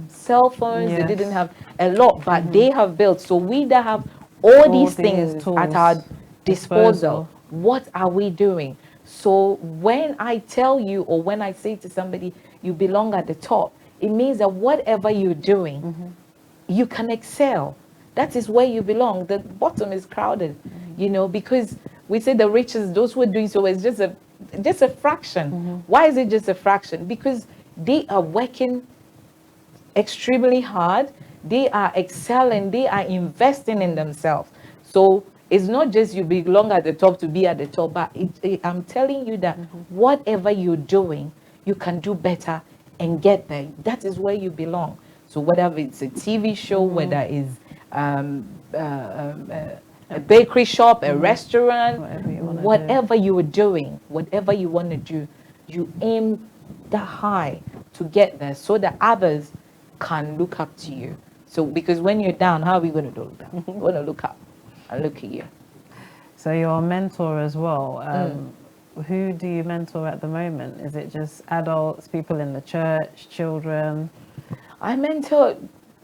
cell phones, they didn't have a lot, but they have built. So we that have all these things at our disposal, what are we doing? So when I tell you, or when I say to somebody, you belong at the top, it means that whatever you're doing, you can excel. That is where you belong. The bottom is crowded, because we say the riches, those who are doing so, is just a fraction. Why is it just a fraction? Because they are working extremely hard. They are excelling. They are investing in themselves. So it's not just you belong at the top to be at the top, but I'm telling you that whatever you're doing, you can do better and get there. That is where you belong. So whether it's a TV show, whether it's a bakery shop, a restaurant, whatever you are doing, whatever you want to do, you aim that high to get there so that others can look up to you. So because when you're down, how are we going to look down? We're going to look up and look at you. So you're a mentor as well. Who do you mentor at the moment? Is it just adults, people in the church, children? I mentor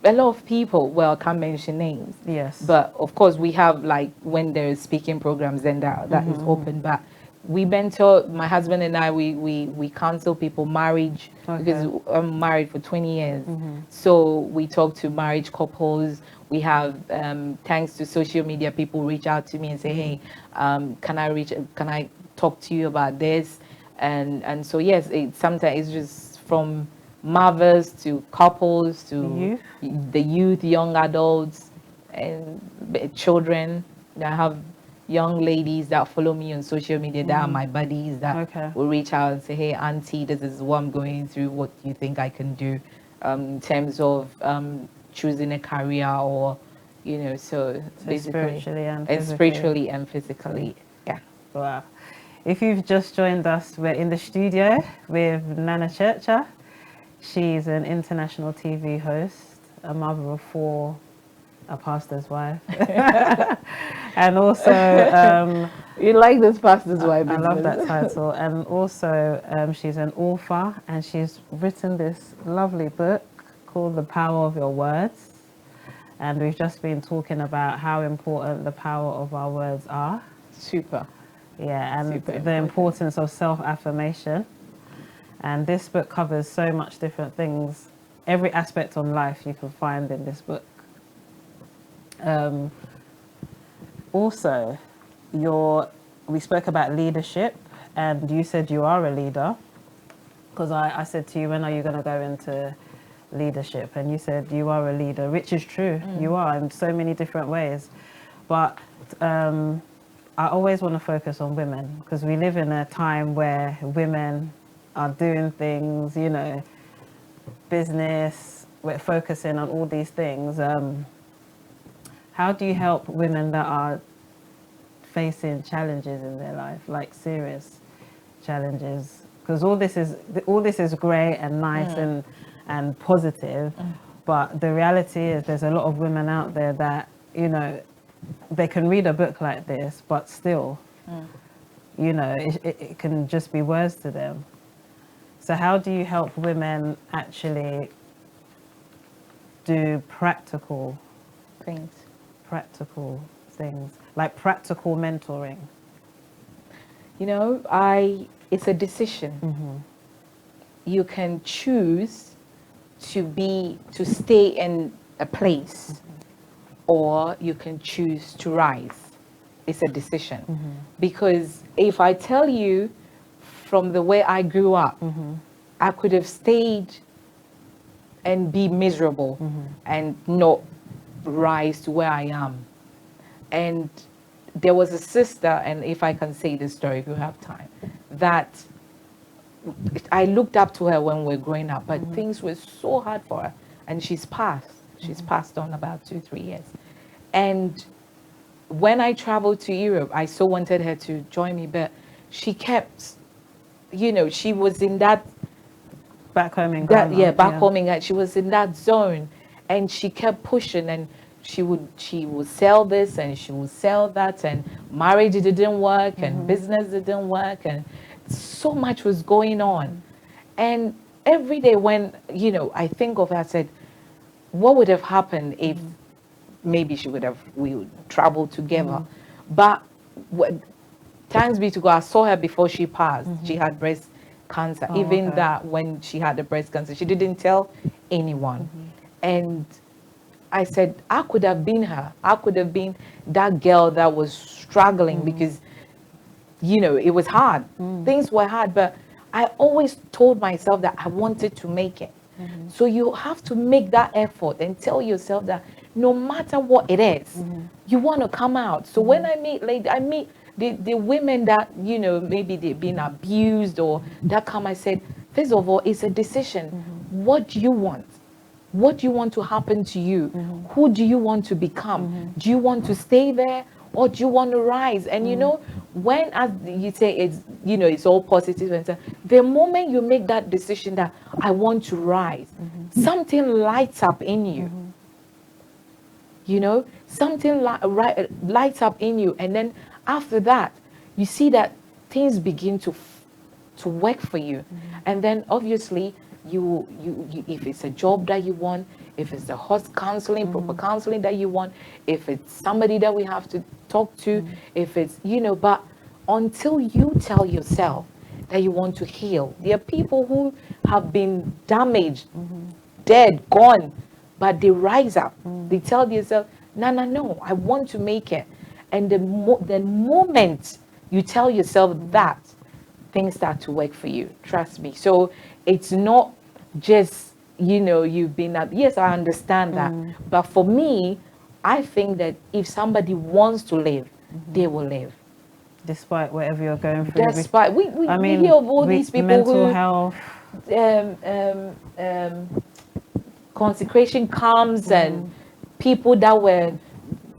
a lot of people. Well, I can't mention names. Yes. But of course, we have when there's speaking programs, then that is open. But we mentor, my husband and I, we counsel people marriage, because I'm married for 20 years. So we talk to marriage couples. We have, thanks to social media, people reach out to me and say, hey, can I talk to you about this? And so, yes, sometimes it's just from mothers to couples to the youth, young adults, and children. I have young ladies that follow me on social media that are my buddies that Okay. will reach out and say, hey, auntie, this is what I'm going through. What do you think I can do in terms of choosing a career or, so basically. Spiritually and And physically. spiritually and physically, yeah. Wow. If you've just joined us, we're in the studio with Nana Churcher. She's an international TV host, a mother of 4, a pastor's wife, and also You like this pastor's wife? I love that title. And also she's an author, and she's written this lovely book called The Power of Your Words. And we've just been talking about how important the power of our words are. Super. Yeah, and Super the important. importance of self-affirmation. And this book covers so much different things. Every aspect of life you can find in this book. Also, we spoke about leadership, and you said you are a leader. Because I said to you, when are you going to go into leadership? And you said you are a leader, which is true. You are in so many different ways. But I always want to focus on women, because we live in a time where women are doing things, business, we're focusing on all these things. How do you help women that are facing challenges in their life, like serious challenges? Because all this is great and nice and positive, but the reality is there's a lot of women out there that they can read a book like this, but still, it can just be words to them. So how do you help women actually do practical things, like practical mentoring? It's a decision. You can choose to stay in a place, or you can choose to rise. It's a decision. Because if I tell you from the way I grew up, I could have stayed and be miserable and not rise to where I am. And there was a sister, and if I can say this story if you have time, that I looked up to her when we were growing up, but things were so hard for her, and she's passed. She's passed on about 2-3 years. And when I traveled to Europe, I so wanted her to join me, but she kept, she was in that Back home in Ghana. back home in Ghana. She was in that zone, and she kept pushing, and she would sell this and she would sell that, and marriage didn't work, and business didn't work, and so much was going on. And every day when I think of her, I said, what would have happened if maybe we would travel together? But thanks be to God, I saw her before she passed. She had breast cancer. That when she had the breast cancer, she didn't tell anyone. And I said, I could have been her. I could have been that girl that was struggling because, it was hard. Things were hard, but I always told myself that I wanted to make it. So you have to make that effort and tell yourself that no matter what it is, you want to come out. So when I meet the women that, maybe they've been abused or that come, I said, first of all, it's a decision. What do you want? What do you want to happen to you? Who do you want to become? Do you want to stay there, or do you want to rise? And when, as you say, it's all positive, and so, the moment you make that decision that I want to rise, something lights up in you. Something lights up in you, and then after that, you see that things begin to work for you, and then obviously. You if it's a job that you want, if it's the counseling, proper counseling that you want, if it's somebody that we have to talk to, if it's but until you tell yourself that you want to heal, there are people who have been damaged, dead, gone, but they rise up. They tell themselves, no, I want to make it. And the moment you tell yourself that, things start to work for you. Trust me. So it's not just, you've been up. Yes, I understand that. But for me, I think that if somebody wants to live, they will live. Despite whatever you're going through. Despite we I mean, hear of all these people mental who health. Consecration comes and people that were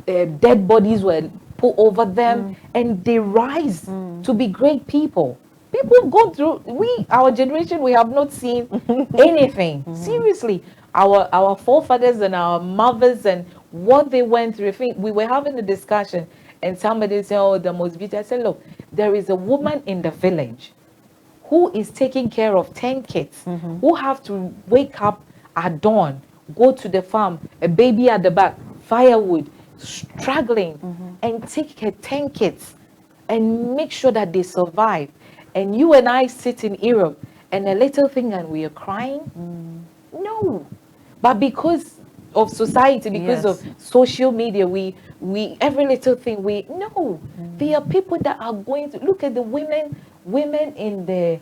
dead bodies were put over them and they rise to be great people. People go through, our generation, we have not seen anything. Seriously, our forefathers and our mothers and what they went through. I think we were having a discussion and somebody said, oh, the most beautiful. I said, look, there is a woman in the village who is taking care of 10 kids, who have to wake up at dawn, go to the farm, a baby at the back, firewood, struggling, and take her 10 kids and make sure that they survive. And you and I sit in Europe and a little thing and we are crying? No. But because of society, because of social media, we every little thing no. There are people that are going to look at the women in the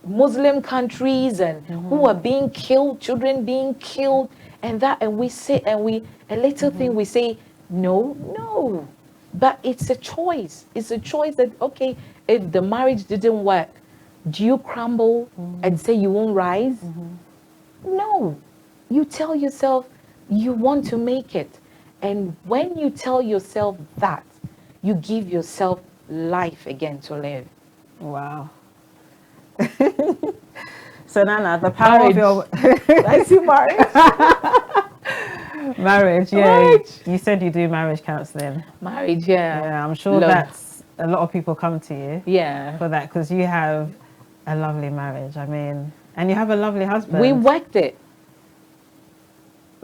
Muslim countries and who are being killed, children being killed, and we say, and a little thing we say, no. But it's a choice. It's a choice that, okay, if the marriage didn't work, do you crumble and say you won't rise? No. You tell yourself you want to make it. And when you tell yourself that, you give yourself life again to live. Wow. So Nana, the power of your I see marriage. Marriage, yeah. Marriage. You said you do marriage counseling. Marriage, yeah. Yeah, I'm sure that's a lot of people come to you. Yeah. For that, because you have a lovely marriage. I mean, and you have a lovely husband. We worked it.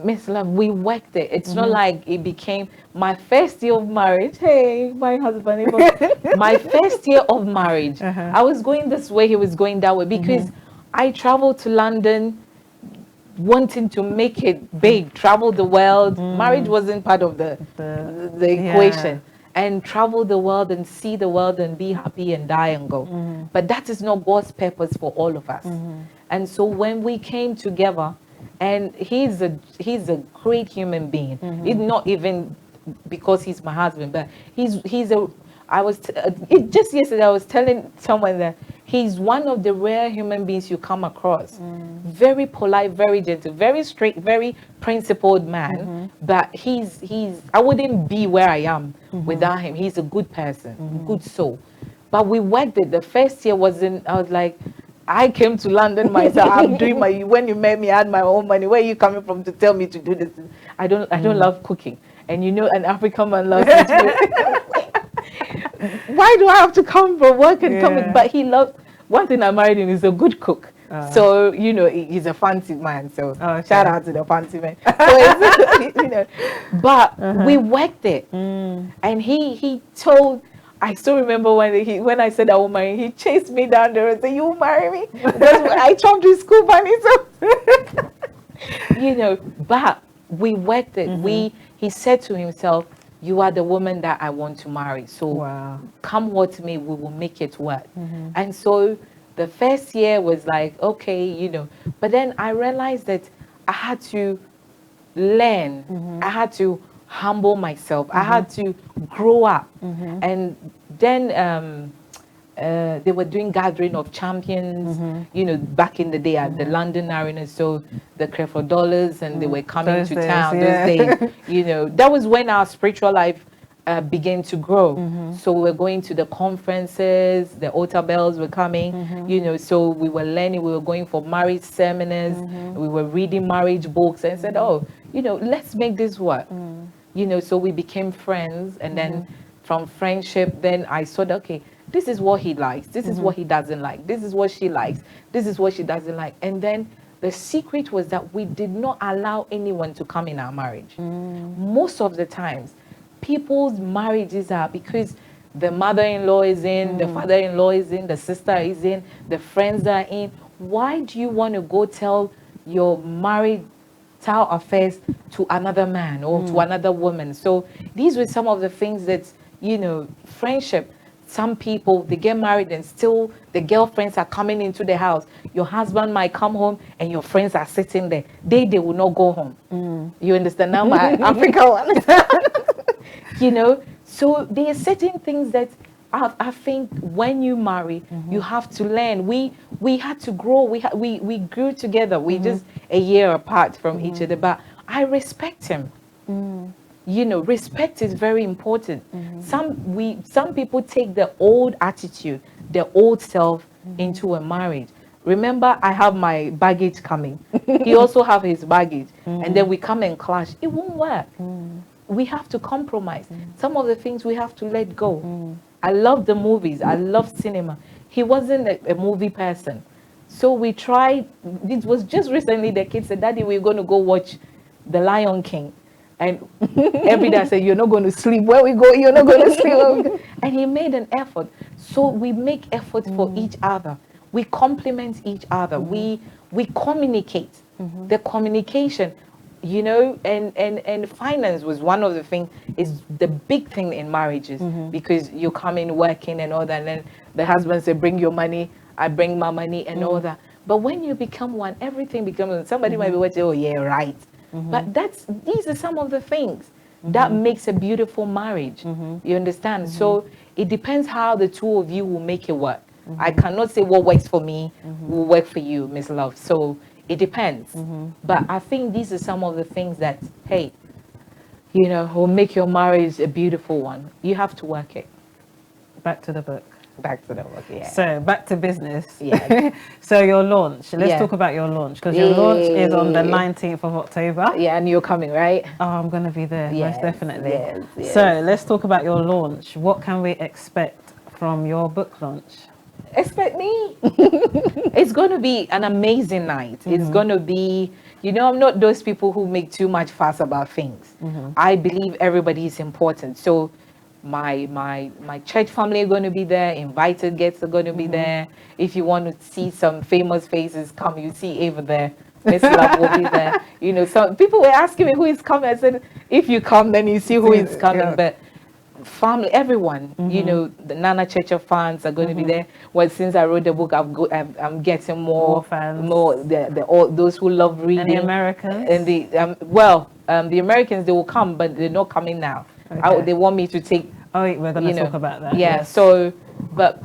Miss Love, we worked it. It's not like it became my first year of marriage. Hey, my husband. My first year of marriage. I was going this way, he was going that way because I traveled to London wanting to make it big, travel the world. Marriage wasn't part of the equation. And travel the world and see the world and be happy and die and go. But that is not God's purpose for all of us. And so when we came together, and he's a great human being. It's not even because he's my husband, but just yesterday I was telling someone that he's one of the rare human beings you come across. Very polite, very gentle, very straight, very principled man. But I wouldn't be where I am without him. He's a good person, good soul. But we worked it. The first year I was like, I came to London myself. I'm doing when you met me, I had my own money. Where are you coming from to tell me to do this? I don't love cooking. And an African man loves it. Why do I have to come from work and come? But he loves, one thing I married him is a good cook. So, he's a fancy man. So shout out to the fancy man. So but we worked it. And he told, I still remember when I said I will marry him, he chased me down there and said, you will marry me? Because I chopped his school money. So, but we worked it. He said to himself, you are the woman that I want to marry. So come what may, we will make it work. And so the first year was like, okay, but then I realized that I had to learn. I had to humble myself. I had to grow up. And then they were doing gathering of champions, back in the day at the London Arena. So the Creflo Dollars, and they were coming to town those days. That was when our spiritual life began to grow. So we were going to the conferences, the altar bells were coming, so we were learning, we were going for marriage seminars, we were reading marriage books, and said, let's make this work. So we became friends, and then from friendship, then I saw that, okay, this is what he likes, this is what he doesn't like, this is what she likes, this is what she doesn't like. And then the secret was that we did not allow anyone to come in our marriage. Most of the times, people's marriages are because the mother-in-law is in, the father-in-law is in, the sister is in, the friends are in. Why do you want to go tell your marital affairs to another man or to another woman? So these were some of the things that, friendship. Some people, they get married and still the girlfriends are coming into the house. Your husband might come home and your friends are sitting there. They will not go home. You understand now my Africa one? You know, so there are certain things that I think when you marry, you have to learn. We had to grow. We grew together. We just a year apart from each other. But I respect him. You know, respect is very important. Some people take the old attitude, the old self into a marriage. Remember, I have my baggage coming. He also have his baggage, and then we come and clash. It won't work. We have to compromise. Some of the things we have to let go. I love the movies. I love cinema. He wasn't a movie person. So we tried. It was just recently the kids said, Daddy, we're going to go watch The Lion King. And every day I said, you're not going to sleep. Where we go, you're not going to sleep. And he made an effort. So we make efforts for each other. We complement each other. We communicate. The communication, you know, and finance was one of the things, is the big thing in marriages, because you come in working and all that, and then the husband say, bring your money, I bring my money and all that. But when you become one, everything becomes, somebody might be watching, oh yeah, right. But these are some of the things that makes a beautiful marriage. You understand? So it depends how the two of you will make it work. I cannot say what works for me will work for you, Miss Love. So it depends. But I think these are some of the things that, hey, you know, will make your marriage a beautiful one. You have to work it. Back to the book. Back to the book, yeah. So back to business. Yeah. So your launch. Let's talk about your launch, because your launch is on the 19th of October. Yeah, and you're coming, right? Oh, I'm going to be there, most definitely. Yes. So let's talk about your launch. What can we expect from your book launch? Expect me. It's going to be an amazing night. It's going to be, you know, I'm not those people who make too much fuss about things. I believe everybody is important. So my church family are going to be there. Invited guests are going to be there. If you want to see some famous faces, come. You see Ava there. Miss Love will be there. You know, some people were asking me who is coming. I said, if you come, then you see who is coming. But family, everyone, you know, the Nana Checha fans are going to be there. Well, since I wrote the book, I'm getting more fans, all those who love reading. And the Americans, and the Americans, they will come, but they're not coming now. Okay. They want me to take. Oh, we're going to talk about that. Yeah. Yes. So, but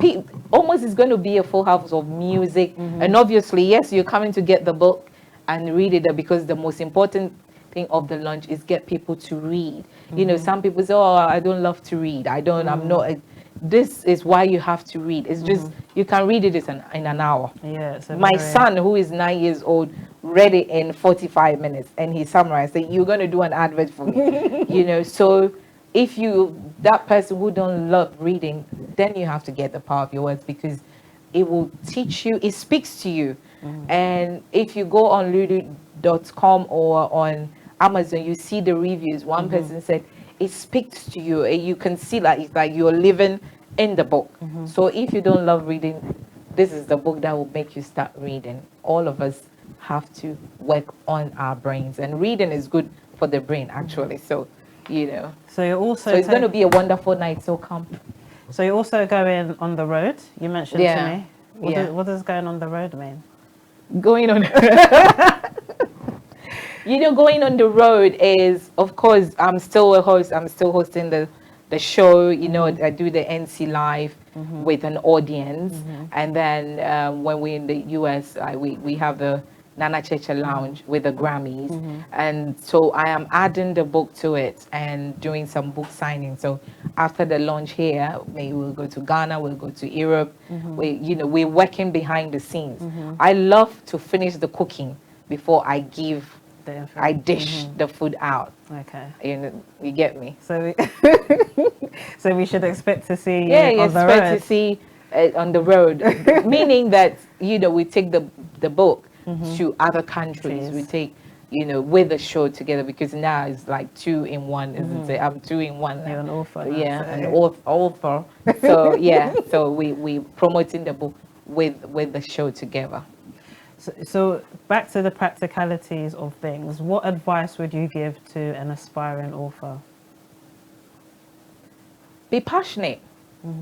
almost it's going to be a full house of music, and obviously, yes, you're coming to get the book and read it, because the most important thing of the launch is get people to read. You know, some people say, oh, I don't love to read. I'm not. This is why you have to read. It's just, you can read it in an hour. Yeah. My son, who is 9 years old, read it in 45 minutes, and he summarized it. You're going to do an advert for me. You know, so if that person who don't love reading, then you have to get The Power of Your Words, because it will teach you, it speaks to you. And if you go on lulu.com or on Amazon, you see the reviews. One person said it speaks to you. You can see it's like you're living in the book. So if you don't love reading, this is the book that will make you start reading. All of us have to work on our brains, and reading is good for the brain, actually. So, you know. So you're also. So it's going to be a wonderful night. So come. So you're also going on the road. You mentioned to me. What does going on the road mean? Going on. You know, going on the road is, of course, I'm still a host. I'm still hosting the show. You know, I do the NC Live with an audience. And then when we're in the US, we have the Nana Checha Lounge with the Grammys. And so I am adding the book to it and doing some book signing. So after the launch here, maybe we'll go to Ghana, we'll go to Europe. We're working behind the scenes. I love to finish the cooking before I dish the food out. Okay. You get me? So so we should expect to see you on the road. expect to see on the road. Meaning that, we take the book to other countries. We take, with the show together, because now it's like 2 in 1, isn't it? I'm 2 in 1 now. You're an author. Yeah, an author. So so we promoting the book with the show together. So back to the practicalities of things. What advice would you give to an aspiring author? Be passionate.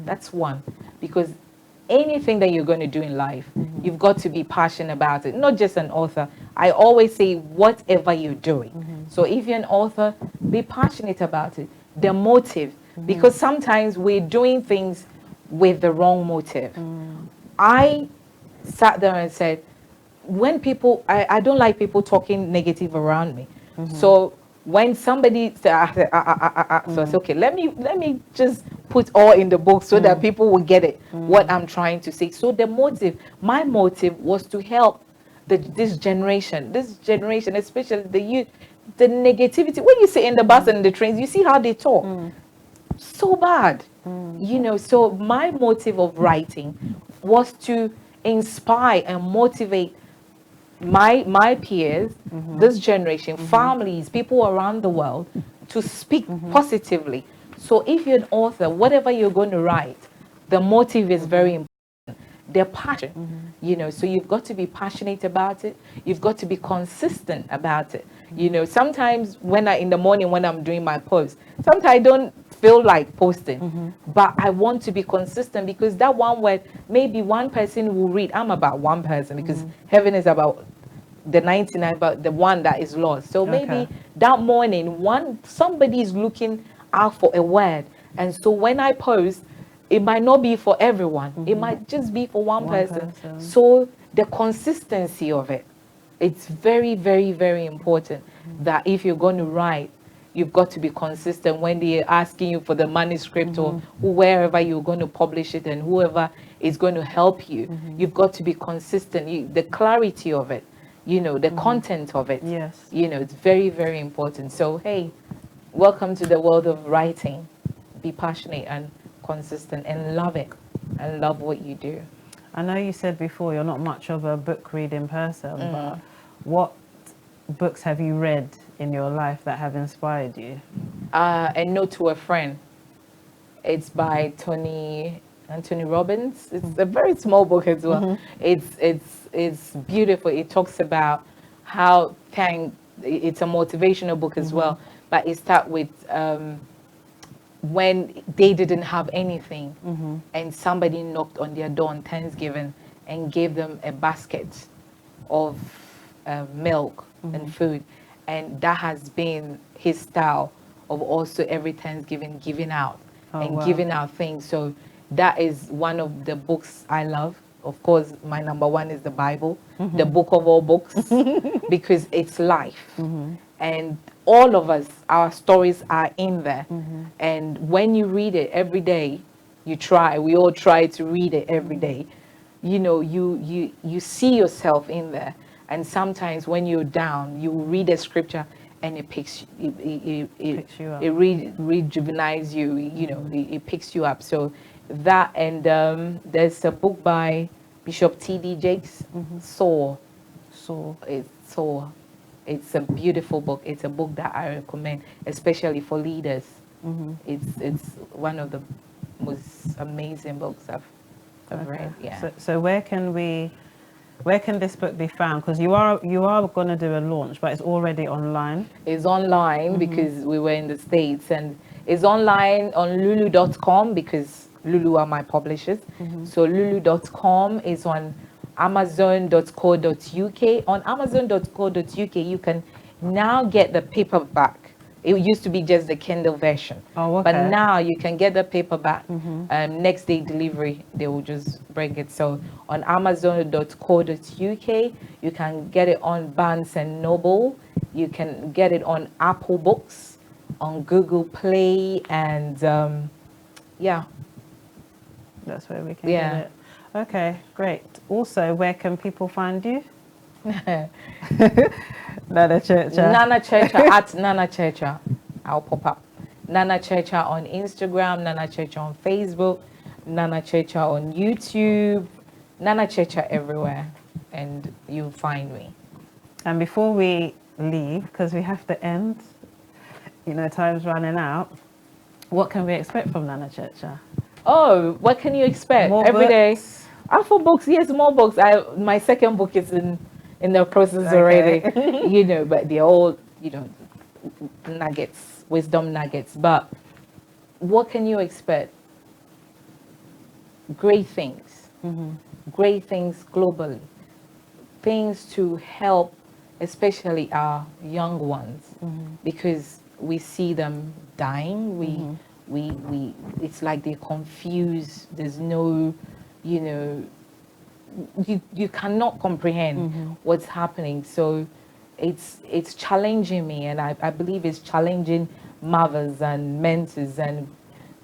That's one. Because anything that you're going to do in life, you've got to be passionate about it. Not just an author. I always say, whatever you're doing. So if you're an author, be passionate about it. The motive, because sometimes we're doing things with the wrong motive. I sat there and said, when people, I don't like people talking negative around me. So when somebody said, so it's okay, let me just put all in the book so that people will get it, what I'm trying to say. So the motive, my motive was to help this generation, especially the youth, the negativity. When you sit in the bus and the trains, you see how they talk. So bad. So my motive of writing was to inspire and motivate my peers, this generation, families, people around the world, to speak positively. So if you're an author, whatever you're going to write, the motive is very important. Their passion, so you've got to be passionate about it. You've got to be consistent about it. Sometimes in the morning when I'm doing my post, sometimes I don't feel like posting, but I want to be consistent, because that one word, maybe one person will read. I'm about one person, because heaven is about the 99, but the one that is lost. So maybe that morning, somebody is looking out for a word, and so when I post, it might not be for everyone. It might just be for one person. So the consistency of it, it's very, very, very important that if you're going to write, you've got to be consistent when they're asking you for the manuscript or wherever you're going to publish it, and whoever is going to help you. You've got to be consistent. The clarity of it, the content of it. Yes. It's very, very important. So, hey, welcome to the world of writing. Be passionate and consistent, and love it, and love what you do. I know you said before you're not much of a book reading person, but what books have you read in your life that have inspired you? A Note to a Friend. It's by Anthony Robbins. It's a very small book as well. It's beautiful. It talks about how it's a motivational book as well, but it starts with when they didn't have anything, and somebody knocked on their door on Thanksgiving and gave them a basket of milk and food, and that has been his style of also every Thanksgiving giving out giving out things. So that is one of the books I love. Of course, my number one is the Bible, the book of all books, because it's life. And all of us, our stories are in there. And when you read it every day, we all try to read it every day. You see yourself in there. And sometimes when you're down, you read a scripture and it picks you up. It rejuvenates you, it picks you up. So that, and there's a book by Bishop T.D. Jakes, Soar. It's a beautiful book. It's a book that I recommend, especially for leaders. It's one of the most amazing books I've read. Yeah. So where can this book be found? Because you are going to do a launch, but it's already online. It's online because we were in the States, and it's online on lulu.com because Lulu are my publishers. So lulu.com is on amazon.co.uk. On amazon.co.uk, you can now get the paperback. It used to be just the Kindle version. Oh, okay. But now you can get the paperback. Next day delivery, they will just bring it. So on amazon.co.uk, you can get it on Barnes and Noble. You can get it on Apple Books, on Google Play, and yeah. That's where we can get it. Okay, great. Also, where can people find you? Nana Churcher. Nana Churcher at Nana Churcher. I'll pop up. Nana Churcher on Instagram, Nana Churcher on Facebook, Nana Churcher on YouTube, Nana Churcher everywhere, and you'll find me. And before we leave, because we have to end, time's running out, what can we expect from Nana Churcher? Oh, what can you expect? More every day? books? For books, yes, more books. My second book is in the process already, but they're all, nuggets, wisdom nuggets. But what can you expect? great things, great things globally, things to help, especially our young ones, because we see them dying. We it's like they're confused. There's no, you know, you cannot comprehend what's happening. So it's challenging me, and I believe it's challenging mothers and mentors and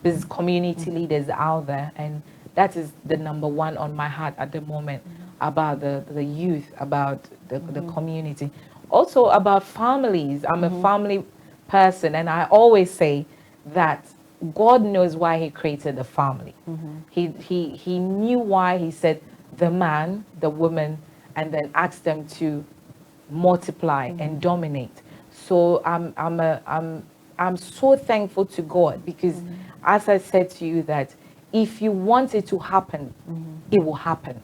business community leaders out there, and that is the number one on my heart at the moment, about the youth, about the community, also about families. I'm a family person, and I always say that God knows why he created the family. He knew why he said the man, the woman, and then asked them to multiply and dominate. So I'm so thankful to God, because as I said to you, that if you want it to happen, it will happen.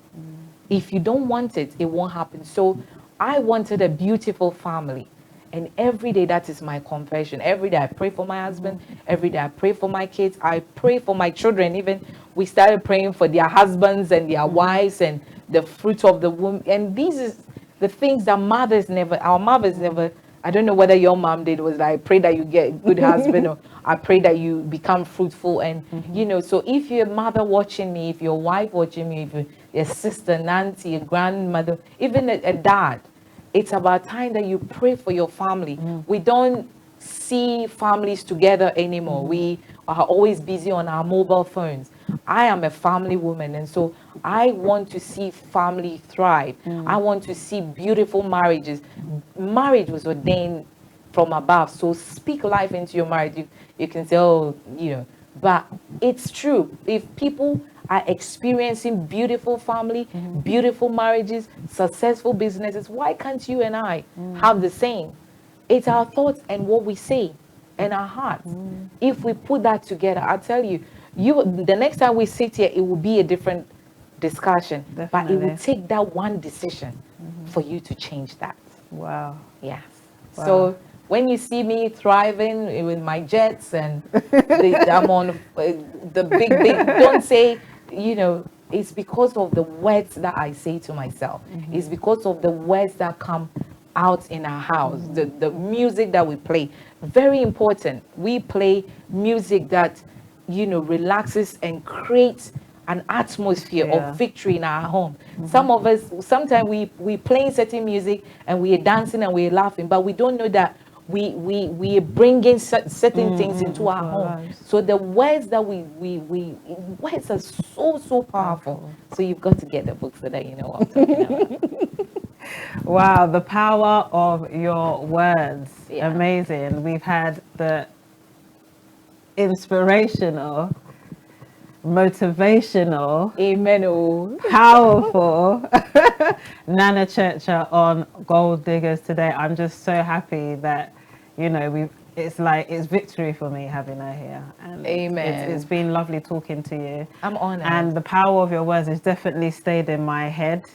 If you don't want it, it won't happen. So I wanted a beautiful family. And every day, that is my confession. Every day I pray for my husband. Every day I pray for my kids. I pray for my children. Even we started praying for their husbands and their wives and the fruit of the womb. And these is the things that our mothers never, I don't know whether your mom did, was like, pray that you get a good husband, or I pray that you become fruitful. And, you know, so if you're a mother watching me, if your wife watching me, if your sister, an auntie, a grandmother, even a dad, it's about time that you pray for your family. We don't see families together anymore. We are always busy on our mobile phones. I am a family woman, and so I want to see family thrive. I want to see beautiful marriages. Marriage was ordained from above, so speak life into your marriage. You can say, oh, you know, but it's true. If people are experiencing beautiful family, beautiful marriages, successful businesses, why can't you and I have the same? It's our thoughts and what we say and our hearts. If we put that together, I tell you, the next time we sit here, it will be a different discussion. But it Definitely. will take that one decision for you to change that. Wow. Yes. Wow. So when you see me thriving with my jets and I'm on the big, don't say, you know, it's because of the words that I say to myself. It's because of the words that come out in our house, the music that we play. Very important. We play music that, you know, relaxes and creates an atmosphere Yeah. of victory in our home. Some of us, sometimes we playing certain music and we are dancing and we're laughing, but we don't know that we are bringing certain things into our home. lives. So the words that words are so powerful. So you've got to get the book so that you know what I'm talking about. Wow, the power of your words. Yeah. Amazing. We've had the inspirational, motivational, Amen. Oh. powerful Nana Churcher on Gold Diggers today. I'm just so happy that, you know, it's victory for me having her here. And Amen. It's been lovely talking to you. I'm honored. And the power of your words has definitely stayed in my head.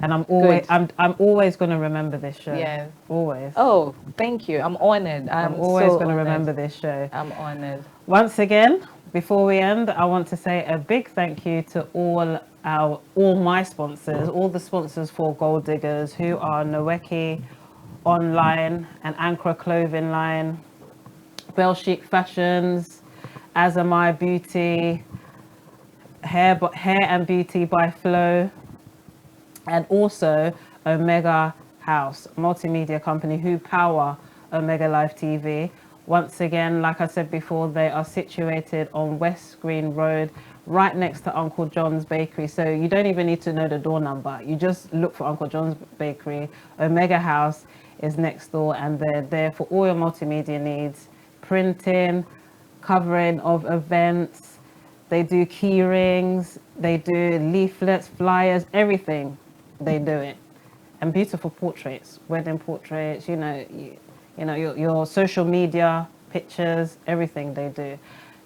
And I'm always going to remember this show. Yeah. Always. Oh, thank you. I'm honored. I'm always so going to honored. remember this show. I'm honored. Once again, before we end, I want to say a big thank you to all my sponsors, all the sponsors for Gold Diggers, who are Nweke Online and Ankara Clothing Line, Bell Chic Fashions, Azamai Beauty, Hair and Beauty by Flo, and also Omega House, multimedia company who power Omega Live TV. Once again, like I said before, they are situated on West Green Road, right next to Uncle John's Bakery. So you don't even need to know the door number. You just look for Uncle John's Bakery. Omega House is next door, and they're there for all your multimedia needs, printing, covering of events. They do key rings, they do leaflets, flyers, everything. They do it. And beautiful portraits, wedding portraits, you know, your social media pictures, everything they do.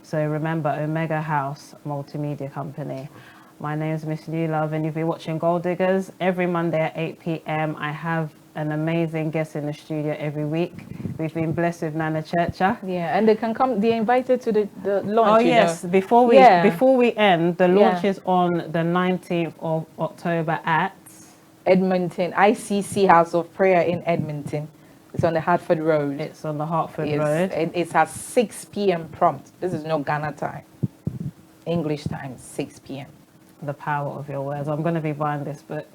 So remember, Omega House Multimedia Company. My name is Miss New Love, and you've been watching Gold Diggers every Monday at 8 p.m. I have an amazing guest in the studio every week. We've been blessed with Nana Churcha. Yeah, and they can come. They're invited to the launch. Oh you yes, know. before we end, the launch Yeah. is on the 19th of October at Edmonton, ICC House of Prayer in Edmonton. It's on the Hartford Road. it's on the Hartford Yes, Road. and it's at 6 p.m. prompt. This is no Ghana time. English time, 6 p.m. The Power of Your Words. I'm going to be buying this book.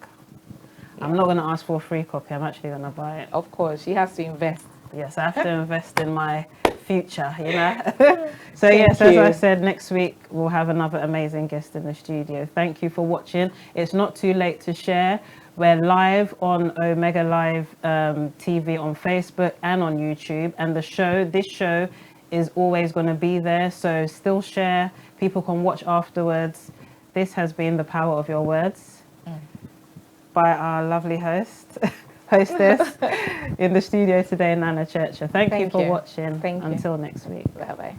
I'm not going to ask for a free copy. I'm actually going to buy it. Of course, she has to invest. Yes, I have to invest in my future, you know. So Thank yes, as I you. said, next week we'll have another amazing guest in the studio. Thank you for watching. It's not too late to share. We're live on Omega Live TV on Facebook and on YouTube. And this show is always going to be there. So still share. People can watch afterwards. This has been The Power of Your Words by our lovely hostess in the studio today, Nana Churcha. Thank you Thank for you. watching. Thank you. Until next week. Bye bye.